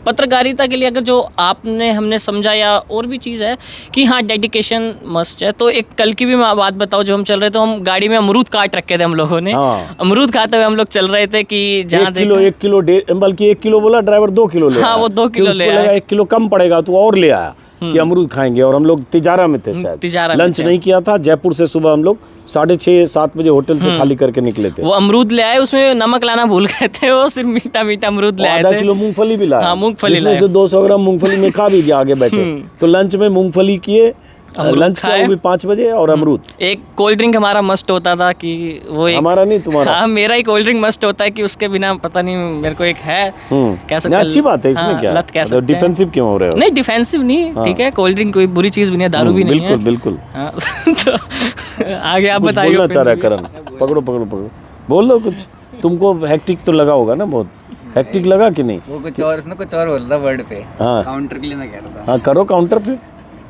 पत्रकारिता के लिए अगर जो आपने हमने समझा या और भी चीज़ है कि हाँ डेडिकेशन मस्ट है। तो एक कल की भी मैं बात बताऊँ, जो हम चल रहे थे, हम गाड़ी में अमरूद काट रखे थे हम लोगों ने। हाँ। अमरूद खाते हुए हम लोग चल रहे थे कि जहाँ 1 किलो बल्कि 1 किलो बोला ड्राइवर, 2 किलो ले हाँ, आया। वो 2 किलो फिर उसको ले आया। लगा 1 किलो कम पड़ेगा तो और ले आया कि अमरूद खाएंगे। और हम लोग तिजारा में थे, शायद तिजारा में लंच थे। नहीं किया था। जयपुर से सुबह हम लोग 6:30-7 बजे होटल से खाली करके निकले थे। वो अमरूद ले आए, उसमें नमक लाना भूल गए थे, वो सिर्फ मीठा मीठा अमरूद ले आए आधा थे। किलो मूंगफली भी लाया। हाँ, मूंगफली जिसमें लाए। से 200 ग्राम मूंगफली में खा भी गया आगे बैठे। तो लंच में मूंगफली किए, अमरूद लंच किया खाए। वो भी 5 बजे, और अमरूद। एक कोल्ड ड्रिंक हमारा मस्ट होता था कि वो एक, हमारा नहीं, तुम्हारा। हाँ मेरा ही कोल्ड ड्रिंक मस्ट होता है कि उसके बिना पता नहीं, मेरे को एक है कह सकते नहीं, अच्छी बात है, इसमें हाँ, क्या लत कह मतलब सकते हैं। डिफेंसिव क्यों हो रहे हो? नहीं डिफेंसिव नहीं, ठीक है, कोल्ड ड्रिंक कोई बुरी चीज़ भी नहीं है, दारू भी नहीं है। बिल्कुल बिल्कुल। हाँ, तो आगे आप कुछ बताइए। बोलना चाह रहा है करण, पकड़ो पकड़ो पकड़ो, बोल दो कुछ। तुमको हेक्टिक तो लगा होगा ना, बहुत हेक्टिक लगा कि नहीं? वो कुछ और, उसने कुछ और बोल रहा वर्ड पे, हाँ। काउंटर के लिए मैं कह रहा था। हाँ, करो काउंटर पे।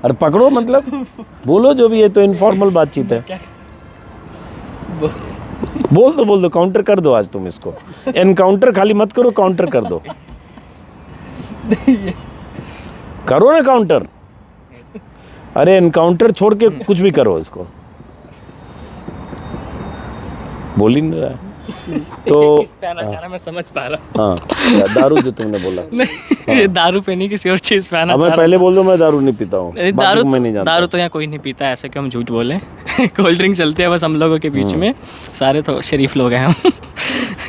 अरे पकड़ो, मतलब बोलो जो भी है, तो इनफॉर्मल बातचीत है। बोल दो काउंटर कर दो आज तुम इसको। एनकाउंटर खाली मत करो, काउंटर कर दो। करो ना काउंटर। अरे एनकाउंटर छोड़ के कुछ भी करो इसको। बोल ही नहीं रहा है। तो कहना चाह रहा, मैं समझ पा रहा हाँ, दारू जो तुमने बोला। हूँ। नहीं, दारू पे नहीं, किसी और चीज़ पे आना अब चाह मैं रहा पहले बोल दूं मैं दारू नहीं पीता हूँ, नहीं, बाकी मैं नहीं जानता। दारू तो यहाँ कोई नहीं पीता, ऐसे क्यों हम झूठ बोले। कोल्ड ड्रिंक चलती है बस हम लोगों के बीच में, सारे तो शरीफ लोग हैं हम।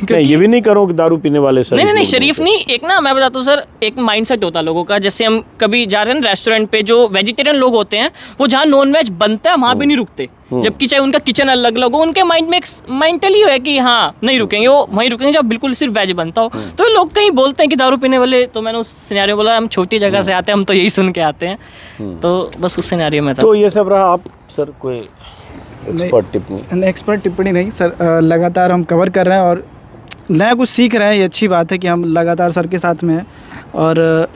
नहीं, ये भी नहीं करो कि दारू पीने वाले शरीफ नहीं लोग शरीफ हैं। नहीं, एक ना मैं बताता हूँ सर, एक माइंडसेट होता है लोगों का। जैसे हम कभी जा रहे हैं रेस्टोरेंट पे, जो वेजिटेरियन लोग होते हैं वो जहाँ नॉन वेज बनता है वहाँ भी नहीं रुकते, जबकि चाहे उनका किचन अलग अलग हो, उनके माइंड में एक मेंटली है कि हाँ नहीं रुकेंगे, वो वहीं रुकेंगे जब बिल्कुल सिर्फ वेज बनता हो। तो लोग कहीं बोलते हैं कि दारू पीने वाले, तो मैंने उस सिनेरियो बोला हम छोटी जगह से आते हैं, हम तो यही सुन के आते हैं। तो बस उस सिनेरियो में था। तो ये सब रहा। आप सर कोई एक्सपर्ट टिप्पणी? एक्सपर्ट टिप्पणी नहीं सर, लगातार हम कवर कर रहे हैं और नया कुछ सीख रहे हैं। ये अच्छी बात है कि हम लगातार सर के साथ में हैं। और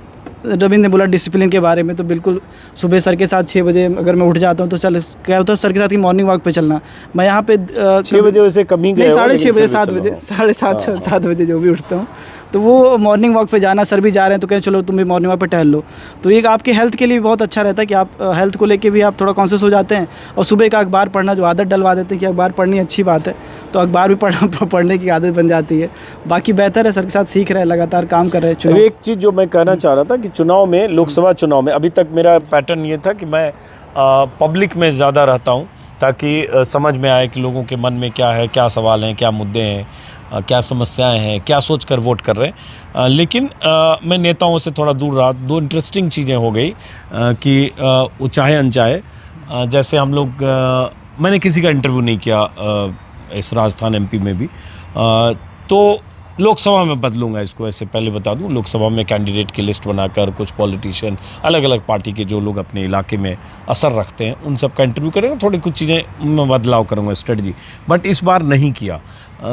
रविंद्र ने बोला डिसिप्लिन के बारे में, तो बिल्कुल सुबह सर के साथ 6 बजे अगर मैं उठ जाता हूँ तो चल क्या होता है सर के साथ ही मॉर्निंग वॉक पे चलना। मैं यहाँ पे 6 बजे वैसे कमी गए नहीं, हो, 6:30 लेकिन बजे, फिर भी 7 चलो। बजे, 7:30 7 बजे जो भी उठता हूँ, तो वो मॉर्निंग वॉक पे जाना। सर भी जा रहे हैं तो कहें चलो तुम भी मॉर्निंग वॉक पे टहल लो। तो एक आपके हेल्थ के लिए भी बहुत अच्छा रहता है कि आप हेल्थ को लेके भी आप थोड़ा कॉन्शियस हो जाते हैं। और सुबह का अखबार पढ़ना जो आदत डलवा देते हैं कि अखबार पढ़नी अच्छी बात है, तो अखबार भी पढ़ने की आदत बन जाती है। बाकी बेहतर है, सर के साथ सीख रहे हैं, लगातार काम कर रहे हैं। अब एक चीज़ जो मैं कहना चाह रहा था कि चुनाव में, लोकसभा चुनाव में, अभी तक मेरा पैटर्न ये था कि मैं पब्लिक में ज़्यादा रहता हूँ, ताकि समझ में आए कि लोगों के मन में क्या है, क्या सवाल हैं, क्या मुद्दे हैं, क्या समस्याएं हैं, क्या सोचकर वोट कर रहे हैं। लेकिन मैं नेताओं से थोड़ा दूर रहा। 2 इंटरेस्टिंग चीज़ें हो गई कि वो चाहे अनचाहे, जैसे हम लोग, मैंने किसी का इंटरव्यू नहीं किया इस राजस्थान MP में भी, तो लोकसभा में बदलूंगा इसको, ऐसे पहले बता दूं। लोकसभा में कैंडिडेट की लिस्ट बनाकर कुछ पॉलिटिशियन, अलग अलग पार्टी के जो लोग अपने इलाके में असर रखते हैं, उन सब का इंटरव्यू करेंगे। थोड़ी कुछ चीज़ें मैं बदलाव करूँगा स्ट्रेटजी, बट इस बार नहीं किया।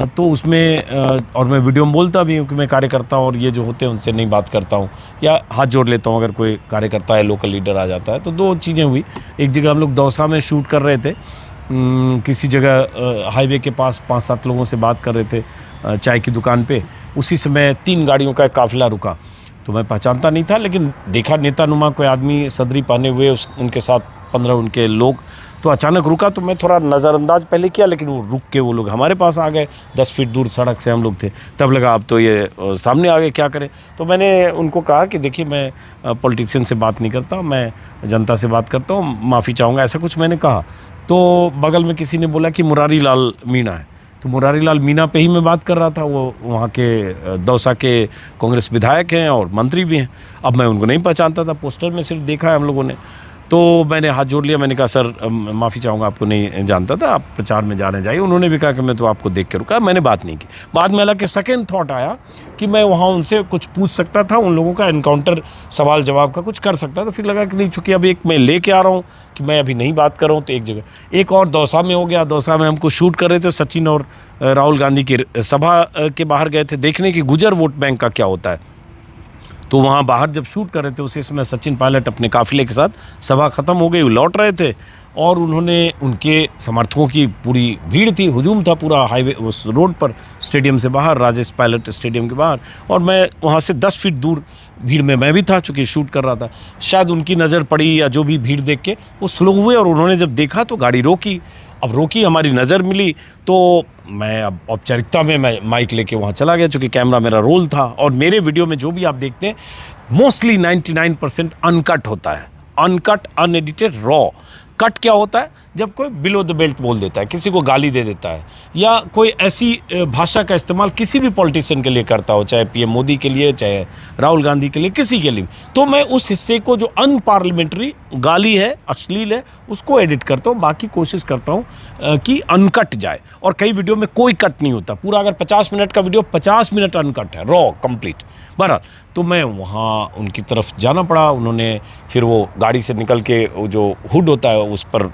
तो उसमें और मैं वीडियो में बोलता भी हूँ कि मैं कार्यकर्ता और ये जो होते हैं उनसे नहीं बात करता हूँ, या हाथ जोड़ लेता हूँ अगर कोई कार्यकर्ता है, लोकल लीडर आ जाता है। तो दो चीज़ें हुई। एक जगह हम लोग दौसा में शूट कर रहे थे, किसी जगह हाईवे के पास 5-7 लोगों से बात कर रहे थे चाय की दुकान पे। उसी समय 3 गाड़ियों का काफ़िला रुका। तो मैं पहचानता नहीं था, लेकिन देखा नेता नुमा कोई आदमी सदरी पहने हुए, उनके साथ 15 उनके लोग। तो अचानक रुका तो मैं थोड़ा नज़रअंदाज पहले किया, लेकिन वो रुक के वो लोग हमारे पास आ गए। 10 फीट दूर सड़क से हम लोग थे। तब लगा अब तो ये सामने आ गए, क्या करें। तो मैंने उनको कहा कि देखिए, मैं पॉलिटिशियन से बात नहीं करता, मैं जनता से बात करता हूँ, माफ़ी चाहूँगा, ऐसा कुछ मैंने कहा। तो बगल में किसी ने बोला कि मुरारी लाल मीणा है। तो मुरारी लाल मीणा पे ही मैं बात कर रहा था। वो वहाँ के दौसा के कांग्रेस विधायक हैं और मंत्री भी हैं। अब मैं उनको नहीं पहचानता था, पोस्टर में सिर्फ देखा है हम लोगों ने। तो मैंने हाथ जोड़ लिया, मैंने कहा सर माफ़ी चाहूँगा, आपको नहीं जानता था, आप प्रचार में जाने जाइए। उन्होंने भी कहा कि मैं तो आपको देख के रुका, मैंने बात नहीं की। बाद में हालांकि सेकेंड थॉट आया कि मैं वहाँ उनसे कुछ पूछ सकता था, उन लोगों का इनकाउंटर सवाल जवाब का कुछ कर सकता था। फिर लगा कि नहीं, चूँकि अब एक मैं लेके आ रहा हूँ कि मैं अभी नहीं बात कर रहा हूँ, तो एक जगह एक और दौसा में हो गया। दौसा में हमको शूट कर रहे थे, सचिन और राहुल गांधी की सभा के बाहर गए थे देखने कि गुजर वोट बैंक का क्या होता है। तो वहाँ बाहर जब शूट कर रहे थे, उसी समय सचिन पायलट अपने काफिले के साथ, सभा ख़त्म हो गई, वो लौट रहे थे और उन्होंने, उनके समर्थकों की पूरी भीड़ थी, हुजूम था पूरा हाईवे उस रोड पर, स्टेडियम से बाहर, राजेश पायलट स्टेडियम के बाहर। और मैं वहाँ से 10 फीट दूर भीड़ में मैं भी था, चूँकि शूट कर रहा था। शायद उनकी नज़र पड़ी या जो भी भीड़ देख के वो स्लो हुए, और उन्होंने जब देखा तो गाड़ी रोकी। अब रोकी, हमारी नज़र मिली, तो मैं अब औपचारिकता में मैं माइक लेके वहाँ चला गया, चूँकि कैमरा मेरा रोल था। और मेरे वीडियो में जो भी आप देखते हैं, मोस्टली 99% अनकट होता है, अनकट, अनएडिटेड, रॉ। कट क्या होता है? जब कोई बिलो द बेल्ट बोल देता है, किसी को गाली दे देता है, या कोई ऐसी भाषा का इस्तेमाल किसी भी पॉलिटिशियन के लिए करता हो, चाहे पीएम मोदी के लिए, चाहे राहुल गांधी के लिए, किसी के लिए, तो मैं उस हिस्से को जो अनपार्लियामेंट्री गाली है, अश्लील है, उसको एडिट करता हूँ। बाकी कोशिश करता हूँ कि अनकट जाए। और कई वीडियो में कोई कट नहीं होता, पूरा अगर 50 मिनट का वीडियो, 50 मिनट अनकट है, रॉ कंप्लीट। बहरहाल, तो मैं वहाँ उनकी तरफ जाना पड़ा। उन्होंने फिर वो गाड़ी से निकल के वो जो हुड होता है उस पर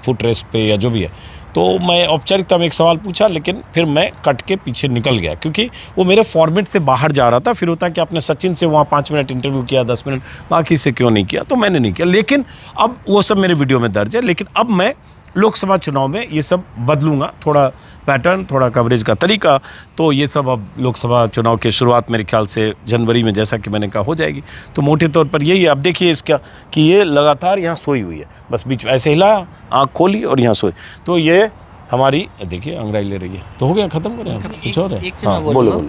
फुट रेस्ट पे या जो भी है, तो मैं औपचारिकता में एक सवाल पूछा, लेकिन फिर मैं कट के पीछे निकल गया, क्योंकि वो मेरे फॉर्मेट से बाहर जा रहा था। फिर होता है कि आपने सचिन से वहाँ 5 मिनट इंटरव्यू किया, 10 मिनट, बाकी से क्यों नहीं किया, तो मैंने नहीं किया। लेकिन अब वो सब मेरे वीडियो में दर्ज है। लेकिन अब मैं लोकसभा चुनाव में ये सब बदलूंगा, थोड़ा पैटर्न, थोड़ा कवरेज का तरीका। तो ये सब अब लोकसभा चुनाव के शुरुआत मेरे ख्याल से जनवरी में, जैसा कि मैंने कहा, हो जाएगी। तो मोटे तौर पर यही है। अब देखिए इसका कि ये लगातार यहाँ सोई हुई है, बस बीच में ऐसे हिलाया, आँख खोली और यहाँ सोई। तो ये हमारी, देखिए अंग्रेजी ले रही है, तो हो गया, ख़त्म करें, कुछ और है? एक चीज़ मैं बोलूँगा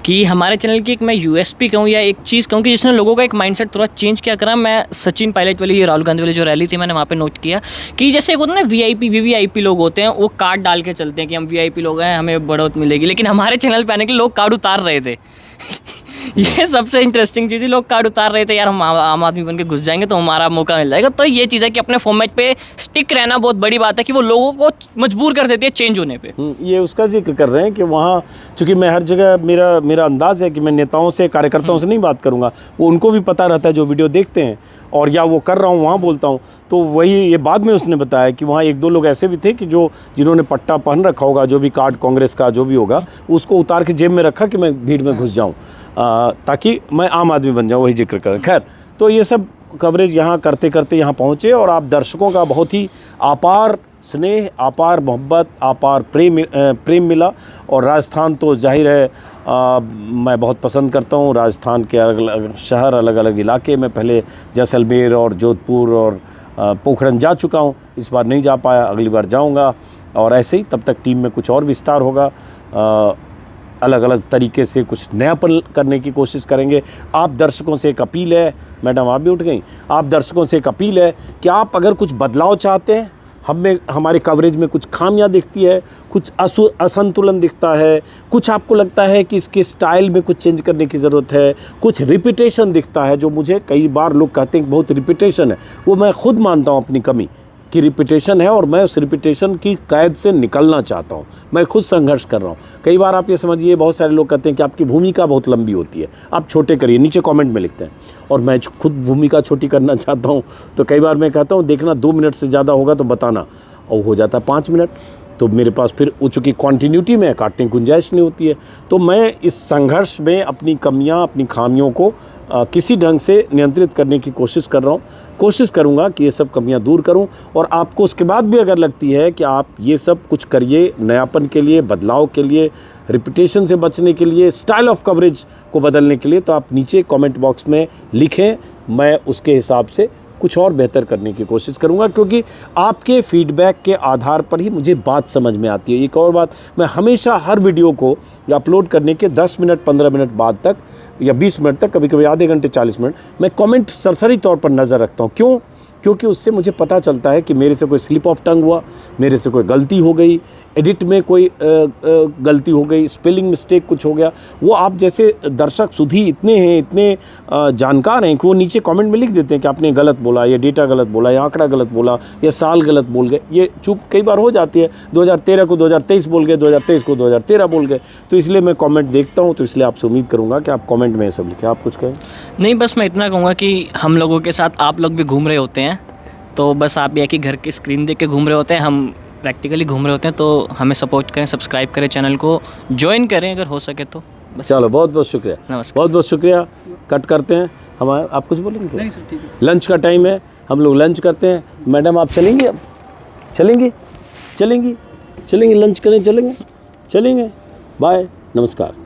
कि हमारे चैनल की एक मैं यूएसपी कहूँ या एक चीज़ कहूँ कि जिसने लोगों का एक माइंडसेट थोड़ा चेंज किया करा। मैं सचिन पायलट वाली, ये राहुल गांधी वाली जो रैली थी, मैंने वहाँ पे नोट किया कि जैसे एक होता है ना वीआईपी, वीवीआईपी लोग होते हैं, वो कार्ड डाल के चलते हैं कि हम वीआईपी लोग हैं, हमें बढ़ोत मिलेगी। लेकिन हमारे चैनल पे आने के लिए लोग कार्ड उतार रहे थे। ये सबसे इंटरेस्टिंग चीज़ है, लोग कार्ड उतार रहे थे, यार हम आम आदमी बन के घुस जाएंगे तो हमारा मौका मिल जाएगा। तो ये चीज़ है कि अपने फॉर्मेट पे स्टिक रहना बहुत बड़ी बात है, कि वो लोगों को मजबूर कर देती है चेंज होने पे। ये उसका जिक्र कर रहे हैं कि वहाँ, चूँकि मैं हर जगह, मेरा अंदाज़ है कि मैं नेताओं से, कार्यकर्ताओं से नहीं बात करूँगा, वो उनको भी पता रहता है जो वीडियो देखते हैं, और या वो कर रहा हूँ वहाँ बोलता हूँ। तो वही ये बाद में उसने बताया कि वहाँ 1-2 लोग ऐसे भी थे कि जिन्होंने पट्टा पहन रखा होगा, जो भी कार्ड कांग्रेस का जो भी होगा, उसको उतार के जेब में रखा कि मैं भीड़ में घुस जाऊँ, ताकि मैं आम आदमी बन जाऊँ, वही जिक्र कर। खैर, तो ये सब कवरेज यहाँ करते करते यहाँ पहुँचे, और आप दर्शकों का बहुत ही अपार स्नेह, अपार मोहब्बत, अपार प्रेम मिला। और राजस्थान तो जाहिर है मैं बहुत पसंद करता हूँ। राजस्थान के अलग अलग शहर, अलग अलग इलाके में पहले जैसलमेर और जोधपुर और पोखरण जा चुका हूँ, इस बार नहीं जा पाया, अगली बार जाऊँगा। और ऐसे ही तब तक टीम में कुछ और विस्तार होगा, अलग अलग तरीके से कुछ नयापन करने की कोशिश करेंगे। आप दर्शकों से एक अपील है, मैडम आप भी उठ गई, आप दर्शकों से एक अपील है कि आप अगर कुछ बदलाव चाहते हैं, हमारे कवरेज में कुछ खामियां दिखती है, कुछ असंतुलन दिखता है, कुछ आपको लगता है कि इसके स्टाइल में कुछ चेंज करने की ज़रूरत है, कुछ रिपीटेशन दिखता है, जो मुझे कई बार लोग कहते हैं कि बहुत रिपीटेशन है, वो मैं खुद मानता हूँ अपनी कमी, की रिपीटेशन है और मैं उस रिपीटेशन की कैद से निकलना चाहता हूँ। मैं खुद संघर्ष कर रहा हूँ। कई बार आप ये समझिए, बहुत सारे लोग कहते हैं कि आपकी भूमिका बहुत लंबी होती है, आप छोटे करिए, नीचे कमेंट में लिखते हैं, और मैं खुद भूमिका छोटी करना चाहता हूँ। तो कई बार मैं कहता हूँ देखना 2 मिनट से ज़्यादा होगा तो बताना, और हो जाता है 5 मिनट। तो मेरे पास फिर चूँकि कॉन्टीन्यूटी में काटने की गुंजाइश नहीं होती है। तो मैं इस संघर्ष में अपनी कमियां, अपनी खामियों को किसी ढंग से नियंत्रित करने की कोशिश कर रहा हूँ। कोशिश करूँगा कि ये सब कमियां दूर करूँ, और आपको उसके बाद भी अगर लगती है कि आप ये सब कुछ करिए नयापन के लिए, बदलाव के लिए, रिपीटेशन से बचने के लिए, स्टाइल ऑफ कवरेज को बदलने के लिए, तो आप नीचे कमेंट बॉक्स में लिखें। मैं उसके हिसाब से कुछ और बेहतर करने की कोशिश करूंगा, क्योंकि आपके फीडबैक के आधार पर ही मुझे बात समझ में आती है। एक और बात, मैं हमेशा हर वीडियो को अपलोड करने के 10 मिनट 15 मिनट बाद तक या 20 मिनट तक, कभी कभी आधे घंटे 40 मिनट, मैं कमेंट सरसरी तौर पर नज़र रखता हूँ। क्यों? क्योंकि उससे मुझे पता चलता है कि मेरे से कोई स्लिप ऑफ टंग हुआ, मेरे से कोई गलती हो गई, एडिट में कोई गलती हो गई, स्पेलिंग मिस्टेक कुछ हो गया। वो आप जैसे दर्शक सुधी इतने हैं, इतने जानकार हैं कि वो नीचे कमेंट में लिख देते हैं कि आपने गलत बोला, या डेटा गलत बोला, या आंकड़ा गलत बोला, या साल गलत बोल गए। ये चूक कई बार हो जाती है, 2013 को 2023 बोल गए, 2023 को 2013 बोल गए। तो इसलिए मैं कमेंट देखता हूँ, तो इसलिए आपसे उम्मीद करूँगा कि आप कमेंट में ये सब लिखें। आप कुछ कहें? नहीं, बस मैं इतना कहूँगा कि हम लोगों के साथ आप लोग भी घूम रहे होते हैं, तो बस आप एक ही घर की स्क्रीन देख के घूम रहे होते हैं, हम प्रैक्टिकली घूम रहे होते हैं। तो हमें सपोर्ट करें, सब्सक्राइब करें, चैनल को ज्वाइन करें अगर हो सके तो। बस चलो, बहुत बहुत शुक्रिया, नमस्कार। बहुत बहुत शुक्रिया। कट करते हैं। हमारे आप कुछ बोलेंगे? नहीं सर, ठीक है। लंच का टाइम है, हम लोग लंच करते हैं। मैडम आप चलेंगी? अब चलेंगी? चलेंगी? चलेंगी लंच करें? चलेंगे? चलेंगे। बाय, नमस्कार।